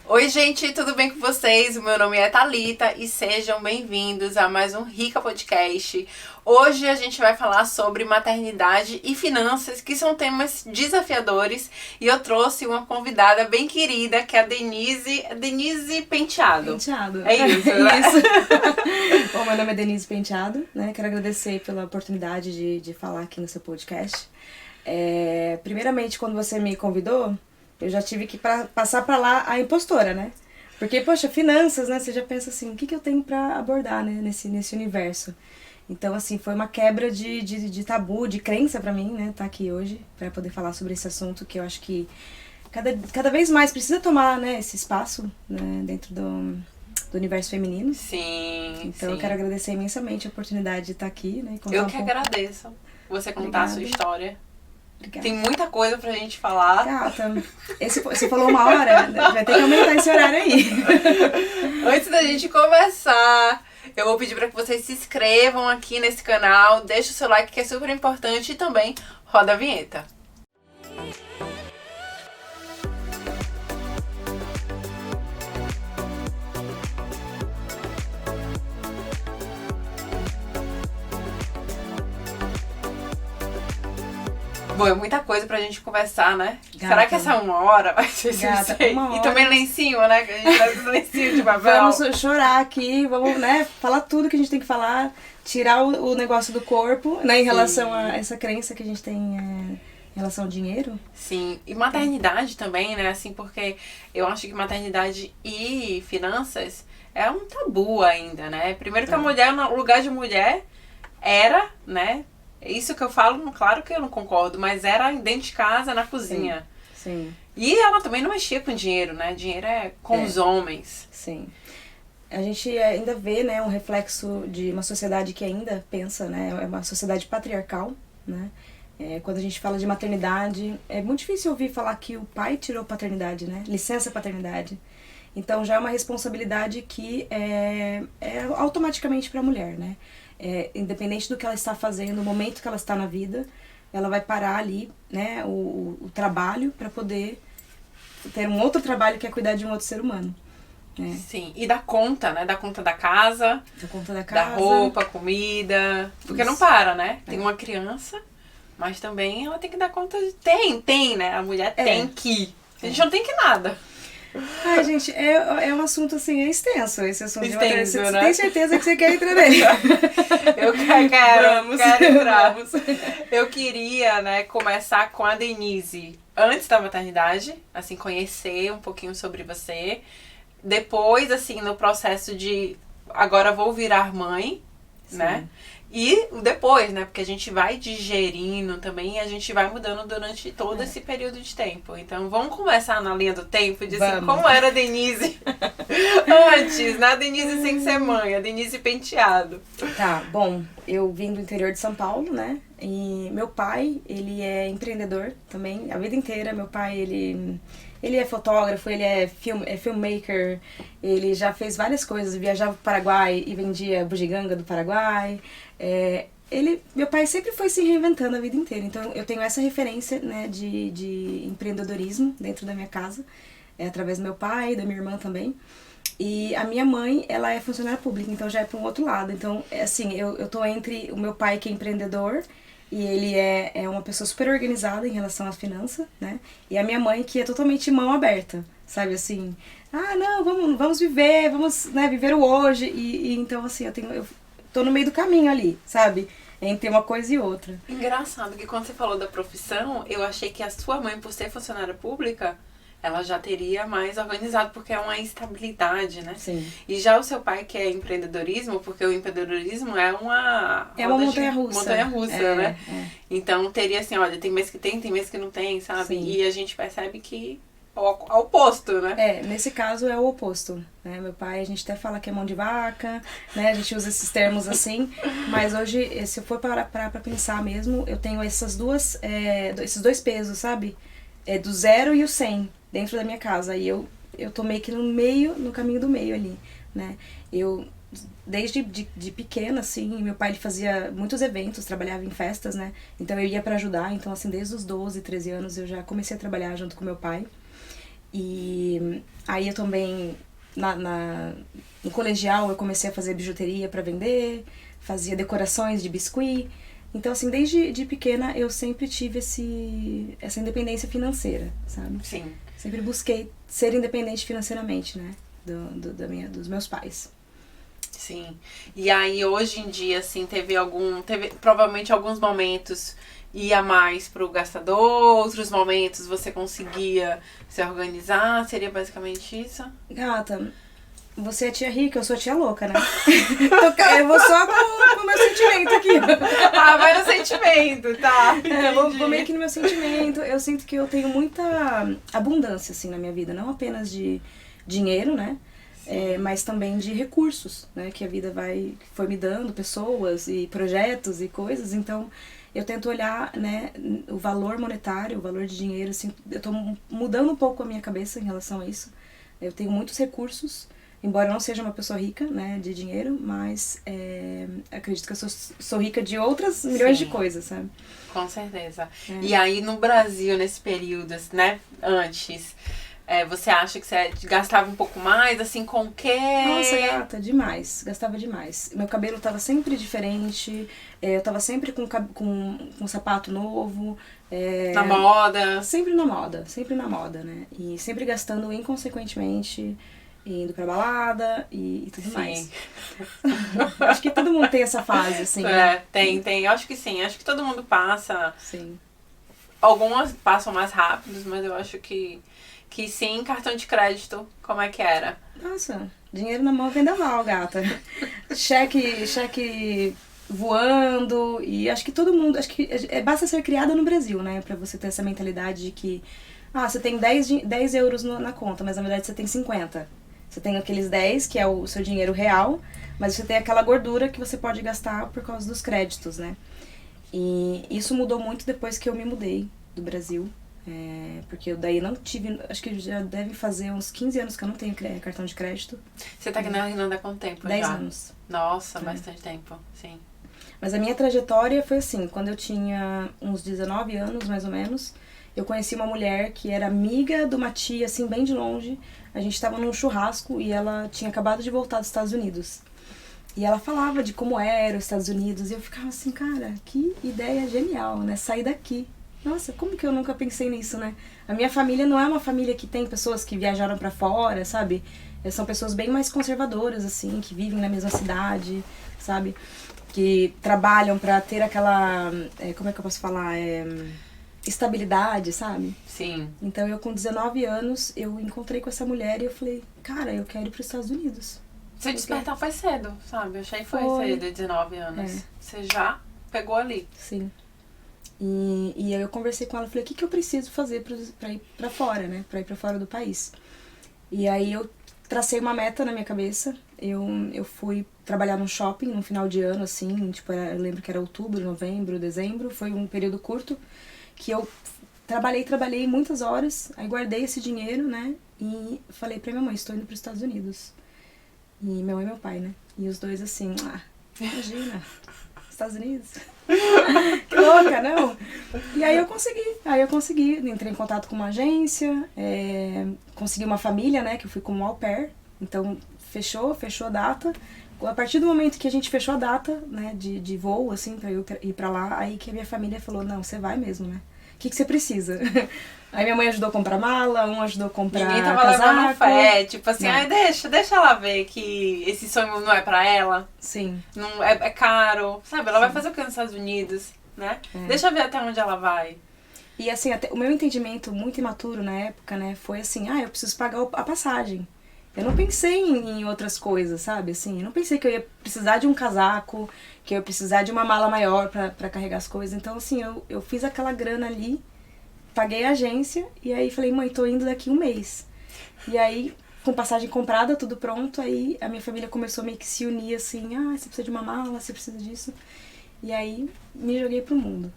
Oi, gente, tudo bem com vocês? O meu nome é Thalita e sejam bem-vindos a mais um Rica Podcast. Hoje a gente vai falar sobre maternidade e finanças, que são temas desafiadores, e eu trouxe uma convidada bem querida, que é a Denise Penteado. Penteado. É isso, né? Isso. Bom, meu nome é Denise Penteado, né? Quero agradecer pela oportunidade de falar aqui no seu podcast. Primeiramente, quando você me convidou, eu já tive que passar pra lá a impostora, né? Porque, poxa, finanças, né? Você já pensa assim, o que eu tenho pra abordar, né? Nesse universo. Então, assim, foi uma quebra de tabu, de crença pra mim, né? Tá aqui hoje pra poder falar sobre esse assunto que eu acho que cada vez mais precisa tomar, né? Esse espaço, né? Dentro do universo feminino. Sim, Então, eu quero agradecer imensamente a oportunidade de estar aqui, né? Eu que agradeço você contar a sua história. Obrigada. Tem muita coisa pra gente falar. Gata, você falou uma hora, vai ter que aumentar esse horário aí. Antes da gente começar, eu vou pedir pra que vocês se inscrevam aqui nesse canal, deixe o seu like que é super importante e também roda a vinheta. Bom, é muita coisa pra gente conversar, né? Gata. Será que essa 1 hora vai ser Gata, suficiente? 1 hora. E também lencinho, né? Que a gente faz lencinho de papel. Vamos chorar aqui, vamos, né, falar tudo que a gente tem que falar, tirar o negócio do corpo, né, em relação a essa crença que a gente tem em relação ao dinheiro. Sim, e maternidade também, né? Assim, porque eu acho que maternidade e finanças é um tabu ainda, né? Primeiro que a mulher, no lugar de mulher, era, né? Isso que eu falo, claro que eu não concordo, mas era dentro de casa, na cozinha. Sim. E ela também não mexia com dinheiro, né? Dinheiro é com os homens. Sim. A gente ainda vê, né, um reflexo de uma sociedade que ainda pensa, né? É uma sociedade patriarcal, né? Quando a gente fala de maternidade, é muito difícil ouvir falar que o pai tirou paternidade, né? Licença paternidade. Então já é uma responsabilidade que é automaticamente para a mulher, né? Independente do que ela está fazendo, no momento que ela está na vida, ela vai parar ali, né, o trabalho para poder ter um outro trabalho que é cuidar de um outro ser humano. Né? Sim, e dar conta, né? Dar conta da casa, da roupa, comida. Porque não para, né? Tem uma criança, mas também ela tem que dar conta de... Tem, né? A mulher tem que. A gente não tem que nada. Ai, gente, é um assunto, assim, extenso esse assunto. Extenso, você né? tem certeza que você quer entrar nele? Eu quero entrar. Vamos. Eu queria, né, começar com a Denise. Antes da maternidade, assim, conhecer um pouquinho sobre você. Depois, assim, no processo de agora vou virar mãe, Sim. né? E depois, né? Porque a gente vai digerindo também e a gente vai mudando durante todo esse período de tempo. Então, vamos começar na linha do tempo de assim, como era a Denise antes, né? A Denise sem ser mãe, a Denise Penteado. Tá, bom, eu vim do interior de São Paulo, né? E meu pai, ele é empreendedor também, a vida inteira. Meu pai, ele é fotógrafo, ele é filmmaker, ele já fez várias coisas, viajava pro Paraguai e vendia bugiganga do Paraguai. Meu pai sempre foi se reinventando a vida inteira, então eu tenho essa referência, né, de empreendedorismo dentro da minha casa, através do meu pai, da minha irmã também. E a minha mãe, ela é funcionária pública, então já é para um outro lado. Então, assim, eu tô entre o meu pai, que é empreendedor, e ele é uma pessoa super organizada em relação às finanças, né? E a minha mãe, que é totalmente mão aberta, sabe, assim... não, vamos viver, vamos, né, viver o hoje. E então, assim, eu tô no meio do caminho ali, sabe? Entre uma coisa e outra. Engraçado que quando você falou da profissão, eu achei que a sua mãe, por ser funcionária pública, ela já teria mais organizado, porque é uma estabilidade, né? Sim. E já o seu pai, que é empreendedorismo, porque o empreendedorismo é uma... É uma montanha-russa. Montanha-russa, né? Então teria assim, olha, tem mês que tem mês que não tem, sabe? Sim. E a gente percebe que é o oposto, né? Nesse caso é o oposto, né? Meu pai, a gente até fala que é mão de vaca, né? A gente usa esses termos assim, mas hoje, se eu for pra pensar mesmo, eu tenho esses dois pesos, sabe? Do 0 e o 100 dentro da minha casa. E eu tô meio que no caminho do meio ali, né? Desde de pequena, assim, meu pai ele fazia muitos eventos, trabalhava em festas, né? Então eu ia pra ajudar. Então, assim, desde os 12, 13 anos eu já comecei a trabalhar junto com meu pai. E aí eu também, no colegial, eu comecei a fazer bijuteria para vender, fazia decorações de biscuit. Então, assim, desde de pequena eu sempre tive essa independência financeira, sabe? Sim. Sempre busquei ser independente financeiramente, né? Dos meus pais. Sim. E aí, hoje em dia, assim, teve provavelmente alguns momentos ia mais pro gastador, outros momentos você conseguia se organizar, seria basicamente isso? Gata, você é tia rica, eu sou tia louca, né? Eu vou só com o meu sentimento aqui. Ah, vai no sentimento, tá? Vou meio que no meu sentimento. Eu sinto que eu tenho muita abundância, assim, na minha vida. Não apenas de dinheiro, né? Mas também de recursos, né? Que a vida foi me dando, pessoas e projetos e coisas. Então, eu tento olhar, né, o valor monetário, o valor de dinheiro, assim. Eu tô mudando um pouco a minha cabeça em relação a isso. Eu tenho muitos recursos, embora eu não seja uma pessoa rica, né, de dinheiro, mas acredito que eu sou rica de outras milhões de coisas, sabe? Com certeza. E aí, no Brasil, nesse período, né, antes... você acha que você gastava um pouco mais, assim, com o quê? Nossa, gata, demais. Gastava demais. Meu cabelo tava sempre diferente, eu tava sempre com um sapato novo. Na moda? Sempre na moda, né? E sempre gastando inconsequentemente, indo pra balada e tudo mais. Acho que todo mundo tem essa fase, assim. Né? Tem. Eu acho que sim. Acho que todo mundo passa. Sim. Algumas passam mais rápidos, mas eu acho que sim. Cartão de crédito, como é que era? Nossa, dinheiro na mão vendaval, gata. cheque voando, e acho que todo mundo, basta ser criada no Brasil, né, pra você ter essa mentalidade de que, você tem 10 euros na conta, mas na verdade você tem 50. Você tem aqueles 10, que é o seu dinheiro real, mas você tem aquela gordura que você pode gastar por causa dos créditos, né. E isso mudou muito depois que eu me mudei do Brasil. Porque eu daí não tive... Acho que já deve fazer uns 15 anos que eu não tenho cartão de crédito. Você tá aqui na Irlanda há quanto tempo? 10 já? anos. Nossa, bastante tempo, sim. Mas a minha trajetória foi assim, quando eu tinha uns 19 anos, mais ou menos, eu conheci uma mulher que era amiga de uma tia, assim, bem de longe. A gente tava num churrasco e ela tinha acabado de voltar dos Estados Unidos. E ela falava de como era os Estados Unidos, e eu ficava assim, cara, que ideia genial, né? Sair daqui. Nossa, como que eu nunca pensei nisso, né? A minha família não é uma família que tem pessoas que viajaram pra fora, sabe? São pessoas bem mais conservadoras, assim, que vivem na mesma cidade, sabe? Que trabalham pra ter aquela... como é que eu posso falar? Estabilidade, sabe? Sim. Então, eu com 19 anos, eu encontrei com essa mulher e eu falei, cara, eu quero ir pros Estados Unidos. Seu despertar foi cedo, sabe? Eu achei que foi cedo, 19 anos. Você já pegou ali. Sim. E aí eu conversei com ela e falei, o que eu preciso fazer pra ir pra fora, né? Pra ir pra fora do país. E aí eu tracei uma meta na minha cabeça. Eu fui trabalhar num shopping no final de ano, assim, tipo, eu lembro que era outubro, novembro, dezembro. Foi um período curto que eu trabalhei muitas horas, aí guardei esse dinheiro, né? E falei pra minha mãe, estou indo pros Estados Unidos. E minha mãe e meu pai, né? E os dois assim, imagina, Estados Unidos... Que louca, não? E aí eu consegui, entrei em contato com uma agência, consegui uma família, né, que eu fui como au pair, então fechou a data. A partir do momento que a gente fechou a data, né, de voo, assim, pra eu ir pra lá, aí que a minha família falou, não, você vai mesmo, né? O que você precisa? Aí minha mãe ajudou a comprar mala, um ajudou a comprar Ninguém tava casaco. levando fé, tipo assim, Não. deixa ela ver que esse sonho não é pra ela. Sim. Não, é caro, sabe? Ela vai fazer o que nos Estados Unidos, né? Deixa eu ver até onde ela vai. E assim, até o meu entendimento muito imaturo na época, né, foi assim, eu preciso pagar a passagem. Eu não pensei em outras coisas, sabe? Assim, eu não pensei que eu ia precisar de um casaco, que eu ia precisar de uma mala maior pra carregar as coisas. Então, assim, eu fiz aquela grana ali, paguei a agência e aí falei, mãe, tô indo daqui 1 mês. E aí, com passagem comprada, tudo pronto, aí a minha família começou meio que se unir, assim, você precisa de uma mala, você precisa disso. E aí, me joguei pro mundo.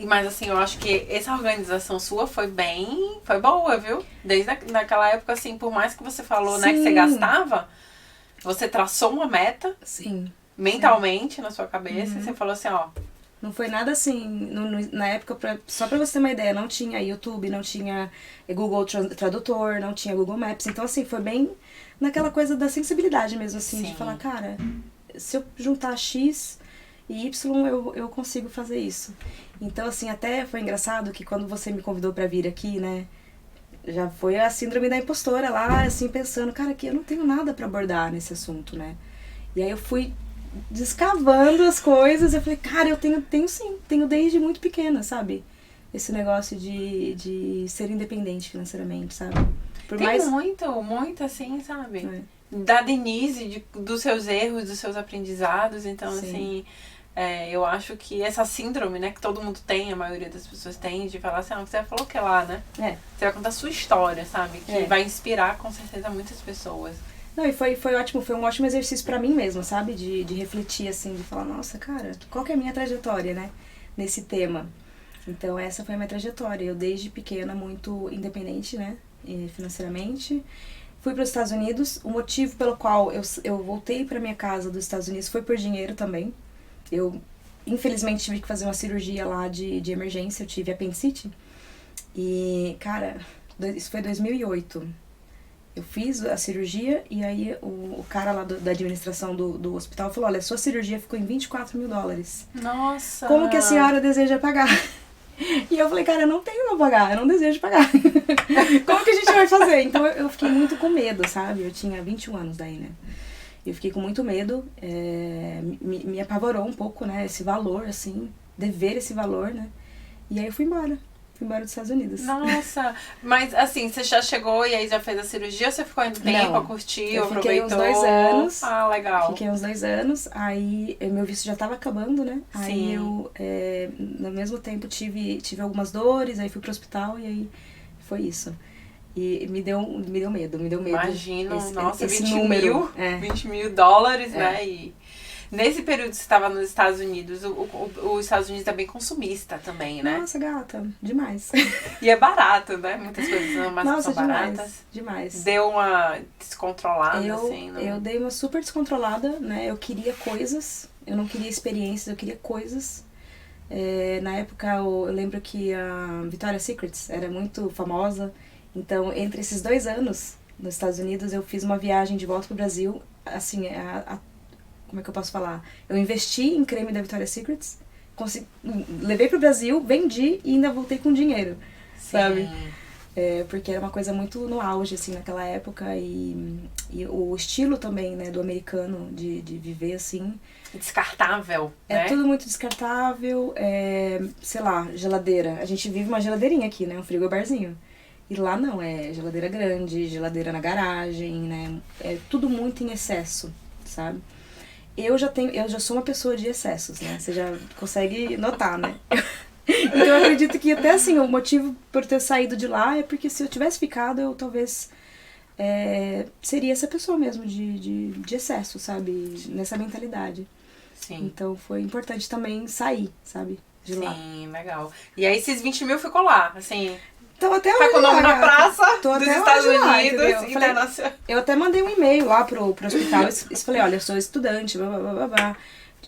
Mas assim, eu acho que essa organização sua foi boa, viu? Desde naquela época, assim, por mais que você falou, né, que você gastava, você traçou uma meta. Sim. Mentalmente, na sua cabeça, e você falou assim, Não foi nada assim, na época, só pra você ter uma ideia, não tinha YouTube, não tinha Google Tradutor, não tinha Google Maps. Então, assim, foi bem naquela coisa da sensibilidade mesmo, assim, de falar, cara, se eu juntar X e Y, eu consigo fazer isso. Então, assim, até foi engraçado que quando você me convidou pra vir aqui, né, já foi a síndrome da impostora lá, assim, pensando, cara, aqui eu não tenho nada pra abordar nesse assunto, né. E aí eu fui descavando as coisas, eu falei, cara, eu tenho sim, tenho desde muito pequena, sabe? Esse negócio de ser independente financeiramente, sabe? Tem muito assim, sabe? Da Denise, dos seus erros, dos seus aprendizados, então sim. Assim, eu acho que essa síndrome, né, que todo mundo tem, a maioria das pessoas tem, de falar assim, você falou que é lá, né? Você vai contar a sua história, sabe? Que vai inspirar, com certeza, muitas pessoas. Não, e foi ótimo, foi um ótimo exercício pra mim mesma, sabe? De refletir, assim, de falar, nossa, cara, qual que é a minha trajetória, né? Nesse tema. Então, essa foi a minha trajetória. Eu, desde pequena, muito independente, né? Financeiramente. Fui para os Estados Unidos. O motivo pelo qual eu voltei pra minha casa dos Estados Unidos foi por dinheiro também. Eu, infelizmente, tive que fazer uma cirurgia lá de emergência. Eu tive apendicite. E, cara, isso foi 2008. Eu fiz a cirurgia e aí o cara lá da administração do hospital falou, olha, sua cirurgia ficou em $24.000. Nossa! Como que a senhora deseja pagar? E eu falei, cara, eu não tenho pra pagar, eu não desejo pagar. Como que a gente vai fazer? Então eu fiquei muito com medo, sabe? Eu tinha 21 anos daí, né? Eu fiquei com muito medo, me apavorou um pouco, né? Esse valor, assim, dever esse valor, né? E aí eu fui embora dos Estados Unidos. Nossa, mas assim, você já chegou e aí já fez a cirurgia ou você ficou indo tempo, curtiu, aproveitou? Fiquei uns 2 anos. Ah, legal. Fiquei uns 2 anos, aí meu visto já tava acabando, né? Sim. Aí eu, no mesmo tempo, tive algumas dores, aí fui pro hospital e aí foi isso. E me deu medo. Imagino, nossa, esse 20 número. mil, $20 mil, né? E nesse período que você estava nos Estados Unidos, os Estados Unidos é bem consumista também, né? Nossa, gata, demais. E é barato, né? Muitas coisas são baratas. Demais. Deu uma descontrolada, assim, não? Eu dei uma super descontrolada, né? Eu queria coisas, eu não queria experiências, eu queria coisas. Na época, eu lembro que a Victoria's Secret era muito famosa. Então, entre esses 2 anos nos Estados Unidos, eu fiz uma viagem de volta pro Brasil, assim, como é que eu posso falar? Eu investi em creme da Victoria's Secret, levei pro Brasil, vendi e ainda voltei com dinheiro, sabe? Porque era uma coisa muito no auge, assim, naquela época e o estilo também, né, do americano de viver, assim. Descartável, né? É tudo muito descartável, sei lá, geladeira. A gente vive uma geladeirinha aqui, né, um frigobarzinho. E lá não, é geladeira grande, geladeira na garagem, né, é tudo muito em excesso, sabe? Eu já sou uma pessoa de excessos, né? Você já consegue notar, né? Então eu acredito que até assim, o motivo por ter saído de lá é porque se eu tivesse ficado, eu talvez seria essa pessoa mesmo de excesso, sabe? Nessa mentalidade. Sim. Então foi importante também sair, sabe? De lá. Sim, legal. E aí esses 20 mil ficou lá, assim... Então, até tá com o nome na praça dos Estados Unidos, internacional. Eu até mandei um e-mail lá pro hospital e falei, olha, eu sou estudante, blá, blá, blá, blá.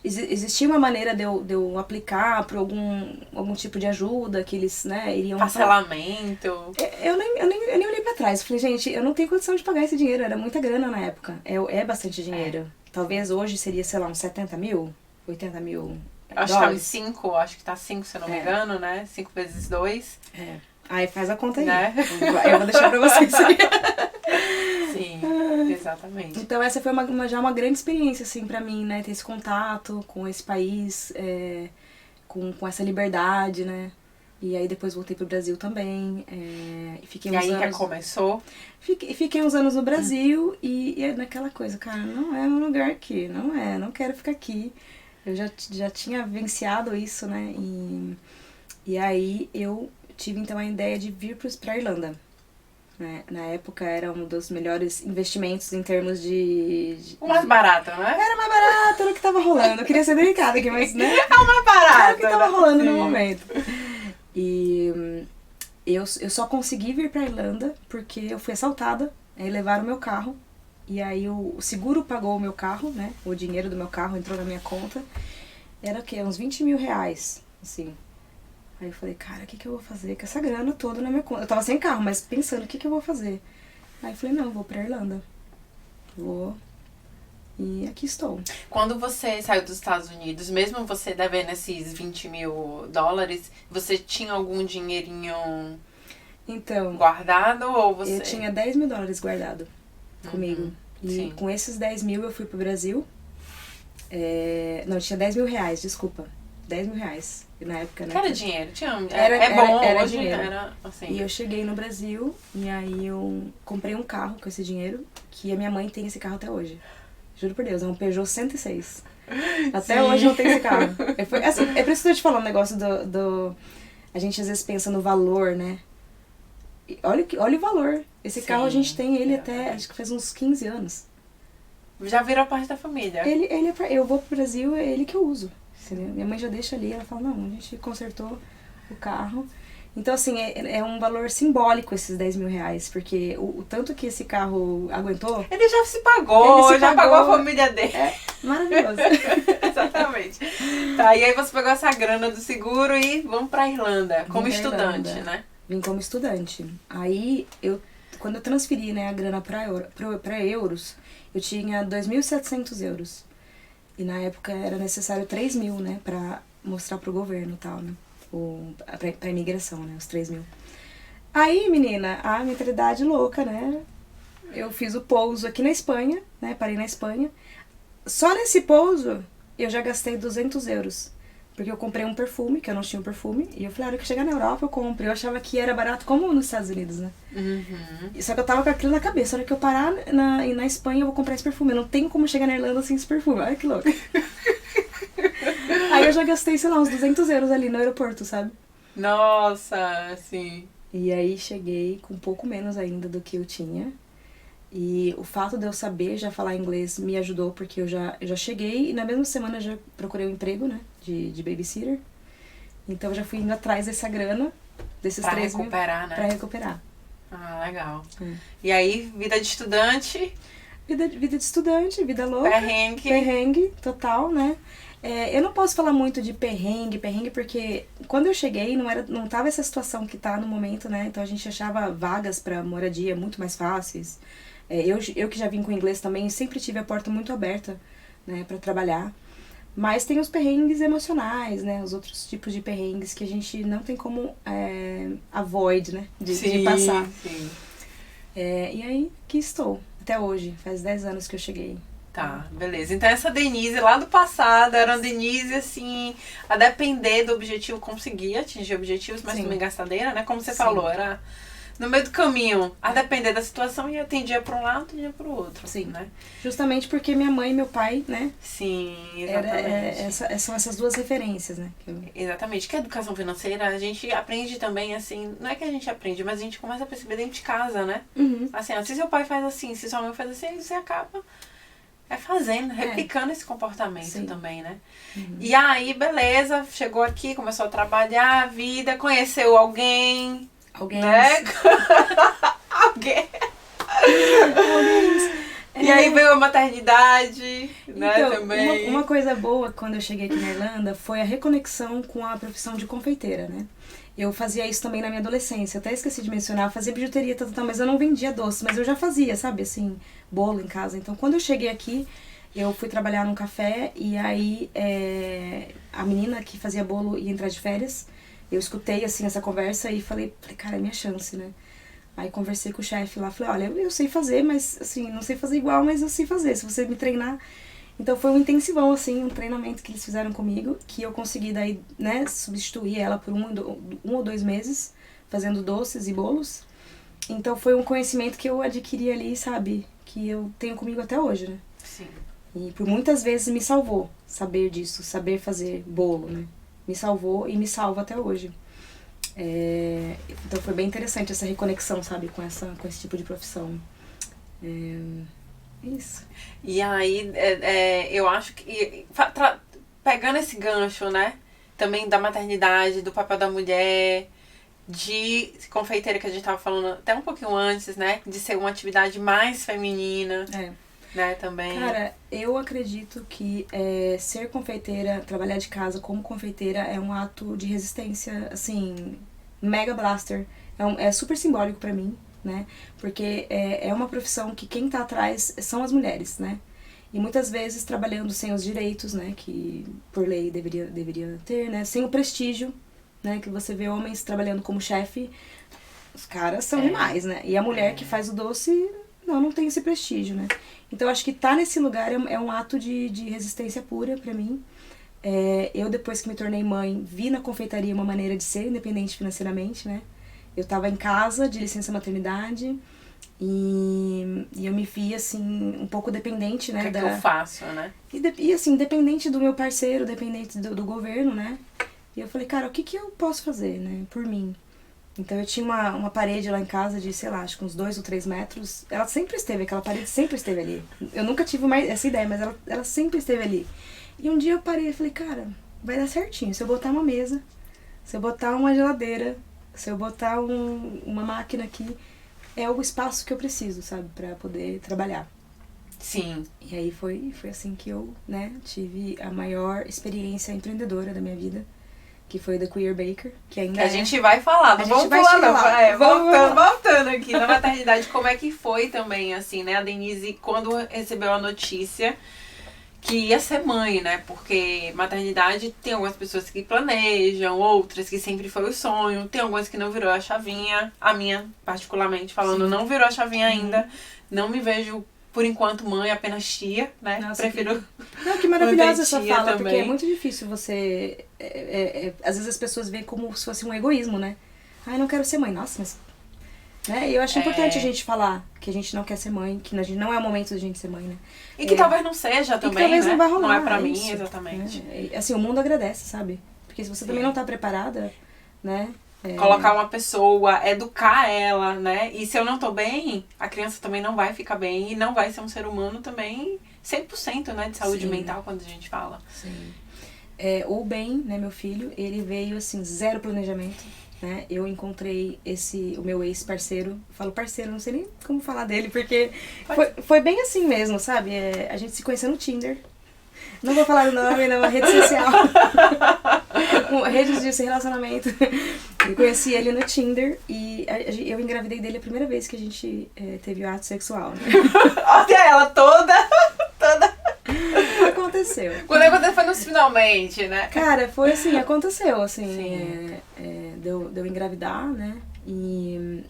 Existia uma maneira de eu aplicar para algum tipo de ajuda que eles, né, iriam... Parcelamento. Eu nem olhei pra trás. Eu falei, gente, eu não tenho condição de pagar esse dinheiro. Era muita grana na época. É bastante dinheiro. Talvez hoje seria, sei lá, uns 70 mil, 80 mil Acho que tá em 5, acho que tá 5, se eu não me engano, né? 5 vezes 2. Aí faz a conta aí. Né? Eu vou deixar pra vocês aí. Sim, exatamente. Então essa foi já uma grande experiência, assim, pra mim, né? Ter esse contato com esse país, com essa liberdade, né? E aí depois voltei pro Brasil também. Fiquei uns anos... recomeçou? Fiquei uns anos no Brasil e é naquela coisa, cara, não é meu lugar aqui, não quero ficar aqui. Eu já tinha vivenciado isso, né? E aí eu tive então a ideia de vir pra Irlanda. Né? Na época era um dos melhores investimentos em termos O mais barato, né? Era mais barato, era o que tava rolando. Eu queria ser delicada aqui, mas né? É o mais barato. Era o que tava rolando no momento. E eu só consegui vir pra Irlanda porque eu fui assaltada, aí levaram o meu carro. E aí o seguro pagou o meu carro, né? O dinheiro do meu carro entrou na minha conta. Era o quê? Uns 20 mil reais, assim. Aí eu falei, cara, o que eu vou fazer com essa grana toda na minha conta? Eu tava sem carro, mas pensando, o que eu vou fazer? Aí eu falei, não, vou pra Irlanda. Vou. E aqui estou. Quando você saiu dos Estados Unidos, mesmo você devendo esses 20 mil dólares, você tinha algum dinheirinho Então, guardado ou você... eu tinha 10 mil dólares guardado comigo. E sim. com esses 10 mil eu fui pro Brasil. Não, eu tinha 10 mil reais, desculpa. 10 mil reais. Na época, né? Que era dinheiro, tinha... Era bom, era hoje dinheiro. era assim. E eu cheguei no Brasil e aí eu comprei um carro com esse dinheiro, que a minha mãe tem esse carro até hoje. Juro por Deus, é um Peugeot 106. Até Sim. hoje eu tenho esse carro. Assim, é por isso que eu te falar um negócio do... A gente às vezes pensa no valor, né? E olha o valor. Esse Sim, carro a gente tem ele até, exatamente. acho que faz uns 15 anos. Já virou parte da família. Eu vou pro Brasil, é ele que eu uso. Entendeu? Minha mãe já deixa ali, ela fala, não, a gente consertou o carro. Então, assim, é um valor simbólico esses 10 mil reais, porque o tanto que esse carro aguentou... Ele já se pagou, já pagou a família dele. É maravilhoso. Exatamente. Tá, e aí você pegou essa grana do seguro e vamos pra Irlanda, como Vim pra estudante, Irlanda. né? Vim como estudante. Aí, quando eu transferi, né, a grana pra euros, eu tinha 2.700 euros. E na época era necessário 3 mil, né, pra mostrar pro governo e tal, né? Pra imigração, né, os 3 mil. Aí, menina, a mentalidade louca, né? Eu fiz o pouso aqui na Espanha, né, parei na Espanha. Só nesse pouso, eu já gastei 200 euros. Porque eu comprei um perfume, que eu não tinha um perfume. E eu falei, a hora que chegar na Europa, eu compro. Eu achava que era barato como nos Estados Unidos, né? Uhum. Só que eu tava com aquilo na cabeça. A hora que eu parar na Espanha, eu vou comprar esse perfume. Eu não tenho como chegar na Irlanda sem esse perfume. Olha que louco. Aí eu já gastei, sei lá, uns 200 euros ali no aeroporto, sabe? Nossa, assim. E aí cheguei com um pouco menos ainda do que eu tinha. E o fato de eu saber já falar inglês me ajudou, porque eu já cheguei e na mesma semana eu já procurei um emprego, né, de babysitter. Então eu já fui indo atrás dessa grana, desses Pra 3 mil, recuperar, né? pra recuperar. Ah, legal. É. E aí, vida de estudante, Vida de estudante, vida louca. perrengue. Perrengue total, né? Eu não posso falar muito de perrengue, porque quando eu cheguei não tava essa situação que tá no momento, né? Então a gente achava vagas pra moradia muito mais fáceis. Eu que já vim com inglês também, sempre tive a porta muito aberta, né, pra trabalhar. Mas tem os perrengues emocionais, né? Os outros tipos de perrengues que a gente não tem como avoid, né? De passar. Sim. E aí, aqui estou. Até hoje. Faz 10 anos que eu cheguei. Tá, beleza. Então essa Denise lá do passado era uma Denise, assim, a depender do objetivo, conseguia atingir objetivos, mas Sim. também gastadeira, né? Como você Sim. falou, era no meio do caminho, a depender da situação, e atendia para um lado, atendia para o outro. Sim. Né? Justamente porque minha mãe e meu pai, né? Sim, exatamente. São essas duas referências, né? Exatamente. Que a educação financeira, a gente aprende também, assim, não é que a gente aprende, mas a gente começa a perceber dentro de casa, né? Uhum. Assim, se seu pai faz assim, se sua mãe faz assim, aí você acaba fazendo, replicando esse comportamento. Sim. Também, né? Uhum. E aí, beleza, chegou aqui, começou a trabalhar a vida, conheceu alguém, Alguém. né? Alguém. Alguém. E aí veio a maternidade, né, Então, também. uma coisa boa quando eu cheguei aqui na Irlanda foi a reconexão com a profissão de confeiteira, né? Eu fazia isso também na minha adolescência. Eu até esqueci de mencionar, eu fazia bijuteria, mas eu não vendia doce, mas eu já fazia, sabe, assim, bolo em casa. Então, quando eu cheguei aqui, eu fui trabalhar num café e aí a menina que fazia bolo ia entrar de férias. Eu escutei, assim, essa conversa e falei, cara, é minha chance, né? Aí conversei com o chefe lá, falei, olha, eu sei fazer, mas, assim, não sei fazer igual, mas eu sei fazer, se você me treinar. Então foi um intensivão, assim, um treinamento que eles fizeram comigo, que eu consegui daí, né, substituir ela por 1 ou 2 meses, fazendo doces e bolos. Então foi um conhecimento que eu adquiri ali, sabe, que eu tenho comigo até hoje, né? Sim. E por muitas vezes me salvou saber disso, saber fazer bolo, né? Me salvou e me salva até hoje. Então foi bem interessante essa reconexão, sabe, com esse tipo de profissão. Isso. E aí, eu acho que, pegando esse gancho, né, também da maternidade, do papel da mulher, de confeiteira que a gente tava falando até um pouquinho antes, né, de ser uma atividade mais feminina. né, também. Cara, eu acredito que ser confeiteira, trabalhar de casa como confeiteira é um ato de resistência, assim, mega blaster. É super simbólico pra mim, né? Porque é uma profissão que quem tá atrás são as mulheres, né? E muitas vezes trabalhando sem os direitos, né? Que por lei deveria ter, né? Sem o prestígio, né? Que você vê homens trabalhando como chefe, os caras são demais, né? E a mulher que faz o doce não tem esse prestígio, né? Então eu acho que tá nesse lugar é um ato de resistência pura pra mim. Eu, depois que me tornei mãe, vi na confeitaria uma maneira de ser independente financeiramente, né? Eu tava em casa de licença maternidade e eu me vi, assim, um pouco dependente, né? O que é que eu faço, né? E assim, dependente do meu parceiro, dependente do governo, né? E eu falei, cara, o que eu posso fazer, né? Por mim. Então eu tinha uma parede lá em casa de, sei lá, acho que uns 2 ou 3 metros. Ela sempre esteve, aquela parede sempre esteve ali. Eu nunca tive mais essa ideia, mas ela sempre esteve ali. E um dia eu parei e falei, cara, vai dar certinho. Se eu botar uma mesa, se eu botar uma geladeira, se eu botar uma máquina aqui, é o espaço que eu preciso, sabe? Pra poder trabalhar. Sim. E aí foi assim que eu, né, tive a maior experiência empreendedora da minha vida. Que foi o The Queer Baker, que ainda a gente vai falar, não vamos pular não. Voltando aqui na maternidade, como é que foi também, assim, né? A Denise, quando recebeu a notícia que ia ser mãe, né? Porque maternidade tem algumas pessoas que planejam, outras que sempre foi o sonho, tem algumas que não virou a chavinha. A minha, particularmente falando, não virou a chavinha ainda. Não me vejo, por enquanto, mãe, apenas tia, né? Nossa, prefiro... Que maravilhosa essa tia fala, também. porque é muito difícil você... às vezes as pessoas veem como se fosse um egoísmo, né? Ai, não quero ser mãe. Nossa, mas... Né? E eu acho importante a gente falar que a gente não quer ser mãe, que não é o momento da gente ser mãe, né? E que talvez não seja também, que talvez né? não vai rolar. Não é pra mim, isso, exatamente. Assim, o mundo agradece, sabe? Porque se você também não tá preparada, né? Colocar uma pessoa, educar ela, né? E se eu não tô bem, a criança também não vai ficar bem e não vai ser um ser humano também 100%, né? De saúde mental, quando a gente fala. Sim. O Ben, né, meu filho, ele veio, assim, zero planejamento, né? Eu encontrei o meu ex-parceiro, falo parceiro, não sei nem como falar dele, porque foi bem assim mesmo, sabe? A gente se conheceu no Tinder. Não vou falar o nome, não, uma rede social. Redes de relacionamento. Eu conheci ele no Tinder e eu engravidei dele a primeira vez que a gente teve o ato sexual. Né? Olha ela toda. Aconteceu. Quando aconteceu foi nos finalmente, né? Cara, foi assim, aconteceu, assim. Deu engravidar, né? E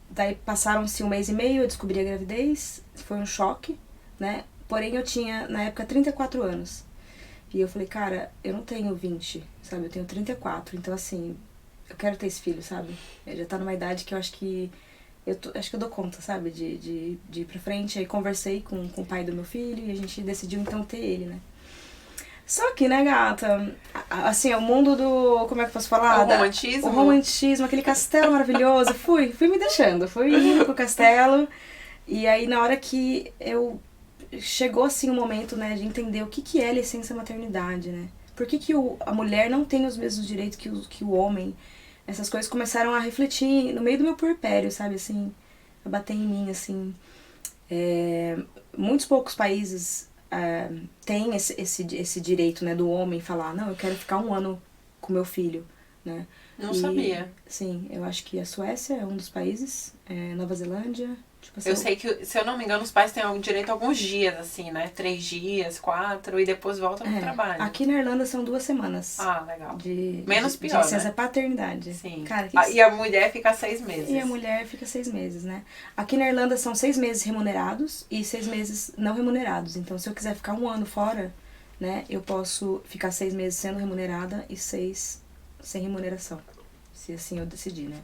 daí passaram-se 1 mês e meio, eu descobri a gravidez. Foi um choque, né? Porém, eu tinha, na época, 34 anos. E eu falei, cara, eu não tenho 20, sabe? Eu tenho 34. Então, assim, eu quero ter esse filho, sabe? Ele já tá numa idade que eu acho que... acho que eu dou conta, sabe? De ir pra frente. Aí conversei com o pai do meu filho e a gente decidiu, então, ter ele, né? Só que, né, gata? Assim, o mundo do... Como é que eu posso falar? O romantismo. O romantismo, aquele castelo maravilhoso. Fui me deixando. Fui indo pro castelo. E aí, na hora que chegou assim um momento, né, de entender o que é licença maternidade, né? Por que a mulher não tem os mesmos direitos que o homem? Essas coisas começaram a refletir no meio do meu puerpério, sabe, assim, a bater em mim, assim. Muitos poucos países têm esse direito, né, do homem falar, não, eu quero ficar 1 ano com meu filho, né? Não sabia. Sim, eu acho que a Suécia é um dos países, Nova Zelândia... Tipo assim, eu sei que, se eu não me engano, os pais têm direito a alguns dias, assim, né? 3 dias, 4, e depois voltam pro trabalho. Aqui na Irlanda são 2 semanas. Ah, legal. Menos pior, de licença paternidade. Sim. Cara, e a mulher fica 6 meses. E a mulher fica 6 meses, né? Aqui na Irlanda são 6 meses remunerados e 6 meses não remunerados. Então, se eu quiser ficar 1 ano fora, né? Eu posso ficar 6 meses sendo remunerada e 6 sem remuneração. Se assim eu decidir, né?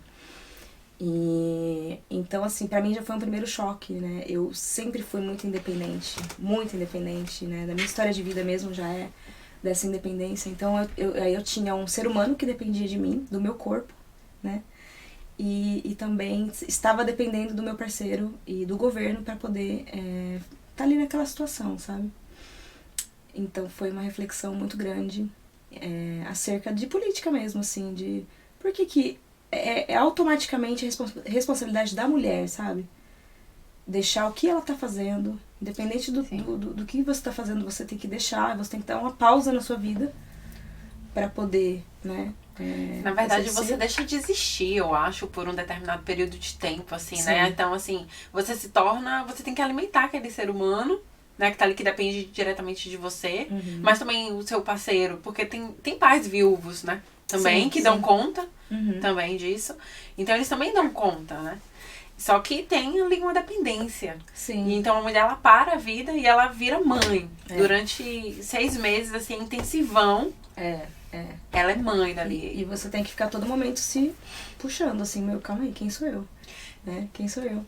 E então, assim, pra mim já foi um primeiro choque, né? Eu sempre fui muito independente, né? Da minha história de vida mesmo já é dessa independência. Então eu tinha um ser humano que dependia de mim, do meu corpo, né? E também estava dependendo do meu parceiro e do governo pra poder tá ali naquela situação, sabe? Então foi uma reflexão muito grande acerca de política mesmo, assim, de por que automaticamente a responsabilidade da mulher, sabe? deixar o que ela tá fazendo, independente do que você tá fazendo, você tem que deixar, você tem que dar uma pausa na sua vida para poder, né? Na verdade, você deixa de existir, eu acho, por um determinado período de tempo, assim, né? Então, assim, você tem que alimentar aquele ser humano, né, que tá ali, que depende diretamente de você, mas também o seu parceiro, porque tem pais viúvos, né? Também, que dão conta também disso. Então, eles também dão conta, né? Só que tem ali uma dependência. Sim. E então a mulher, ela para a vida e ela vira mãe. Durante 6 meses, assim, intensivão. Ela é mãe dali. E você tem que ficar todo momento se puxando, assim, calma aí, quem sou eu? Né? Quem sou eu?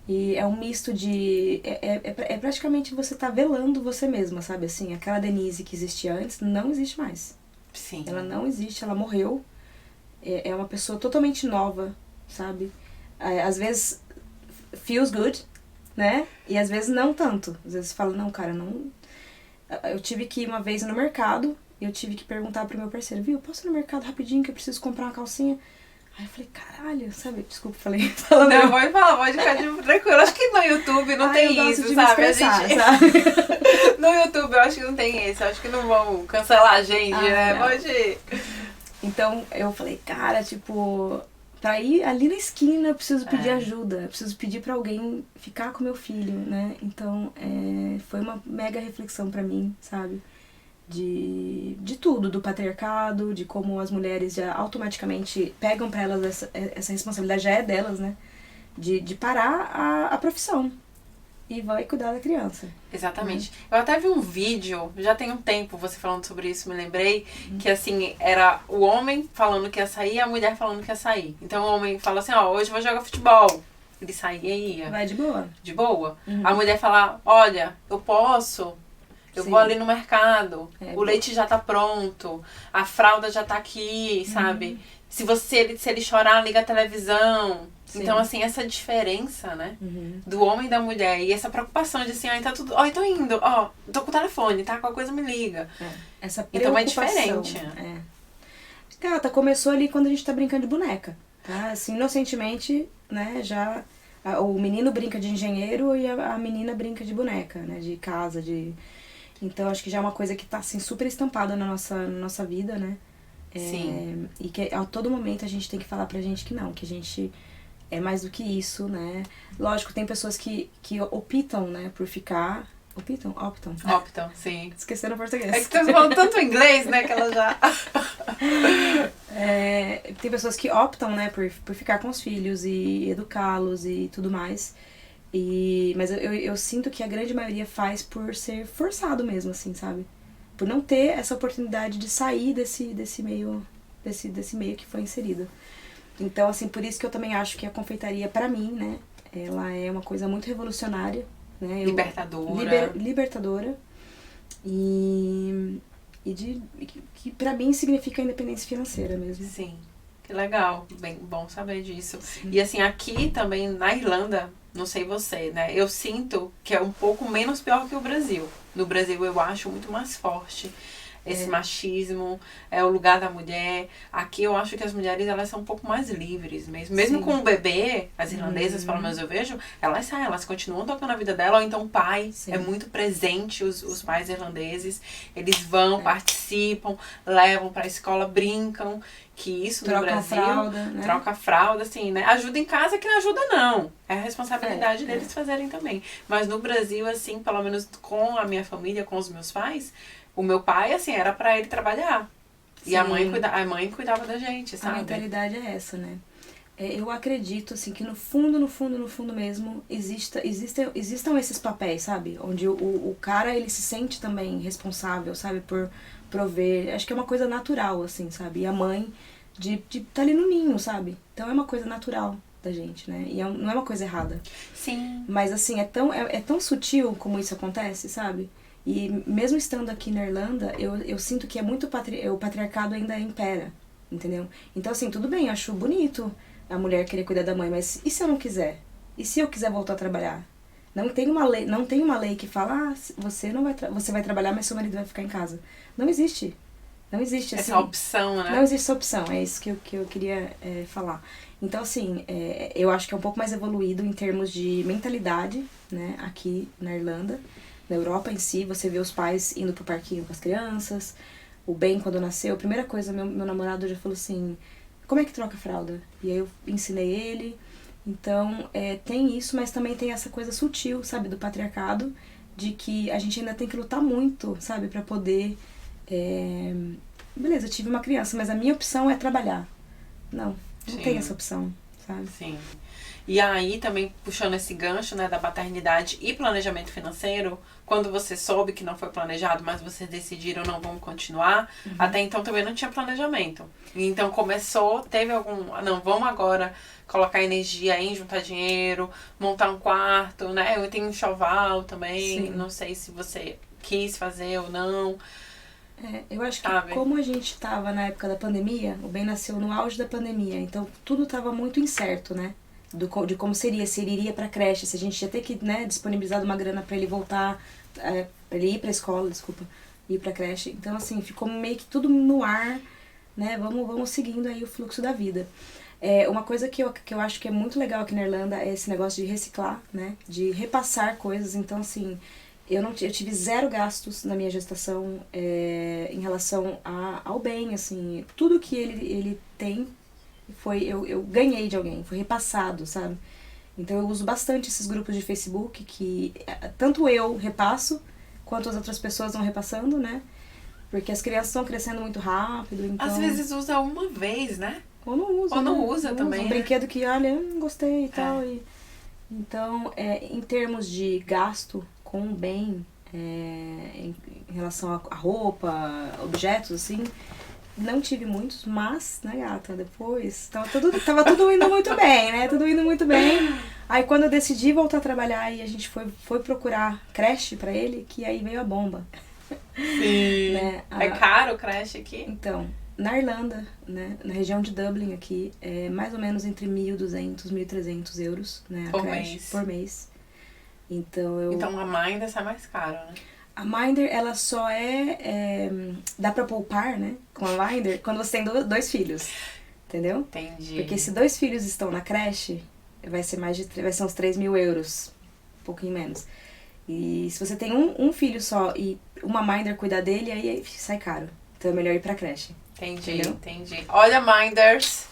E é um misto de... É praticamente você tá velando você mesma, sabe? Assim, aquela Denise que existia antes não existe mais. Sim. Ela não existe, ela morreu. É uma pessoa totalmente nova, sabe? Às vezes feels good, né? E às vezes não tanto. Às vezes fala, não, cara, não... Eu tive que ir uma vez no mercado e eu tive que perguntar pro meu parceiro, viu, posso ir no mercado rapidinho que eu preciso comprar uma calcinha? Aí eu falei, caralho, sabe? Desculpa, falei. Não, pode falar, pode ficar tranquilo. Acho que no YouTube não tem isso, sabe? Sabe? No YouTube eu acho que não tem isso. Acho que não vão cancelar a gente, né? Não. Pode ir. Então eu falei, cara, tipo, pra ir ali na esquina eu preciso pedir ajuda. Eu preciso pedir pra alguém ficar com meu filho, né? Então foi uma mega reflexão pra mim, sabe? De tudo, do patriarcado, de como as mulheres já automaticamente pegam pra elas essa responsabilidade, já é delas, né? De parar a profissão e vai cuidar da criança. Exatamente. Eu até vi um vídeo, já tem um tempo você falando sobre isso, me lembrei, que assim, era o homem falando que ia sair e a mulher falando que ia sair. Então o homem fala assim, ó, hoje eu vou jogar futebol. Ele saía e ia. Vai de boa. De boa. A mulher fala, olha, eu posso... Eu vou ali no mercado, o leite já tá pronto, a fralda já tá aqui, sabe? Se ele chorar, liga a televisão. Sim. Então, assim, essa diferença, né? Do homem e da mulher. E essa preocupação de assim, tá tudo... Ó, tô indo, ó, tô com o telefone, tá? Qualquer coisa me liga. Essa preocupação. Então é diferente. Gata, começou ali quando a gente tá brincando de boneca, tá? Assim, inocentemente, né, já... O menino brinca de engenheiro e a menina brinca de boneca, né? De casa, de... Então, acho que já é uma coisa que tá, assim, super estampada na nossa vida, né? Sim. E que a todo momento a gente tem que falar pra gente que não, que a gente é mais do que isso, né? Lógico, tem pessoas que optam, né, por ficar... Optam, sim. Esqueceram o português. É que tu falando tanto inglês, né, que ela já... Tem pessoas que optam, né, por ficar com os filhos e educá-los e tudo mais. Mas eu sinto que a grande maioria faz por ser forçado mesmo, assim, sabe? Por não ter essa oportunidade de sair desse meio que foi inserido. Então, assim, por isso que eu também acho que a confeitaria, pra mim, né, ela é uma coisa muito revolucionária, né? Libertadora. Que pra mim significa independência financeira mesmo. Sim, que legal, bem bom saber disso. Sim. E assim, aqui também na Irlanda, não sei você, né? Eu sinto que é um pouco menos pior que o Brasil. No Brasil eu acho muito mais forte esse machismo, é o lugar da mulher. Aqui eu acho que as mulheres, elas são um pouco mais livres mesmo. Mesmo com o bebê, as irlandesas, pelo menos eu vejo, elas saem, elas continuam tocando a vida dela, ou então o pai é muito presente, os pais irlandeses, eles vão, participam, levam pra escola, brincam, que isso no Brasil, fralda, né? Troca a fralda, assim, né? Ajuda em casa que não ajuda não. É a responsabilidade deles fazerem também. Mas no Brasil, assim, pelo menos com a minha família, com os meus pais, o meu pai, assim, era pra ele trabalhar. Sim. E a mãe cuidava da gente, sabe? A mentalidade é essa, né? Eu acredito, assim, que no fundo mesmo, existam esses papéis, sabe? Onde o cara, ele se sente também responsável, sabe? Por prover. Acho que é uma coisa natural, assim, sabe? E a mãe de tá ali no ninho, sabe? Então é uma coisa natural da gente, né? E não é uma coisa errada. Sim. Mas, assim, é tão sutil como isso acontece, sabe? E mesmo estando aqui na Irlanda, eu sinto que é muito o patriarcado ainda impera, entendeu? Então, assim, tudo bem, eu acho bonito a mulher querer cuidar da mãe, mas e se eu não quiser? E se eu quiser voltar a trabalhar? Não tem uma lei que fala, você vai trabalhar, mas seu marido vai ficar em casa. Não existe. Não existe assim, essa opção, né? Não existe essa opção, é isso que eu queria falar. Então, assim, eu acho que é um pouco mais evoluído em termos de mentalidade, né, aqui na Irlanda. Na Europa em si, você vê os pais indo pro parquinho com as crianças. O Ben, quando nasceu, a primeira coisa, meu namorado já falou assim, como é que troca a fralda? E aí eu ensinei ele. Então, tem isso, mas também tem essa coisa sutil, sabe, do patriarcado, de que a gente ainda tem que lutar muito, sabe, pra poder... beleza, eu tive uma criança, mas a minha opção é trabalhar. Não Sim. tem essa opção, sabe? Sim. E aí, também puxando esse gancho, né, da paternidade e planejamento financeiro, quando você soube que não foi planejado, mas vocês decidiram não vamos continuar, até então também não tinha planejamento. Então começou, teve algum, não, vamos agora colocar energia em juntar dinheiro, montar um quarto, né? Eu tenho um enxoval também, Sim. não sei se você quis fazer ou não. Eu acho que Sabe? como a gente estava na época da pandemia, o Ben nasceu no auge da pandemia, então tudo estava muito incerto, né? De como seria, se ele iria pra creche, se a gente ia ter que, né, disponibilizar uma grana para ele voltar, pra ele ir pra escola, desculpa, ir pra creche. Então, assim, ficou meio que tudo no ar, né? Vamos seguindo aí o fluxo da vida. Uma coisa que eu acho que é muito legal aqui na Irlanda é esse negócio de reciclar, né? De repassar coisas. Então, assim, eu tive zero gastos na minha gestação em relação ao bem, assim. Tudo que ele tem eu ganhei de alguém, foi repassado, sabe? Então eu uso bastante esses grupos de Facebook que tanto eu repasso quanto as outras pessoas vão repassando, né? Porque as crianças estão crescendo muito rápido, então... Às vezes usa uma vez, né? Ou não usa, Ou não né? usa também, Um né? brinquedo que, olha, eu não gostei e tal. Então, em termos de gasto com o bem, em relação a roupa, objetos, assim, não tive muitos, mas, né, gata, depois tava tudo indo muito bem, né? Tudo indo muito bem. Aí quando eu decidi voltar a trabalhar e a gente foi procurar creche pra ele, que aí veio a bomba. Sim. Né? É caro o creche aqui? Então, na Irlanda, né, na região de Dublin aqui, é mais ou menos entre 1.200 e 1.300 euros, né, Por creche, mês. por mês. Então a mãe ainda sai mais caro, né? A Minder, ela só dá pra poupar, né, com a Minder, quando você tem dois filhos, entendeu? Entendi. Porque se 2 filhos estão na creche, vai ser uns 3.000 euros, um pouquinho menos. E se você tem um filho só e uma Minder cuidar dele, aí sai caro. Então é melhor ir pra creche. Entendi. Olha, Minders,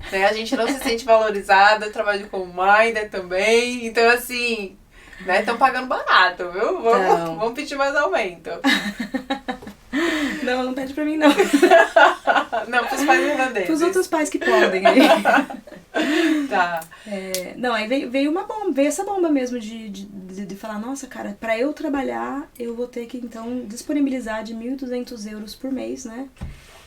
né? A gente não se sente valorizada, eu trabalho com Minder também, então assim, né? Estão pagando barato, viu? Vamos pedir mais aumento. Não pede pra mim, não. Não, pros pais irlandeses. Pros outros pais que podem aí. Tá. Não, aí veio uma bomba, veio essa bomba mesmo de falar, nossa, cara, pra eu trabalhar, eu vou ter que, então, disponibilizar de 1.200 euros por mês, né?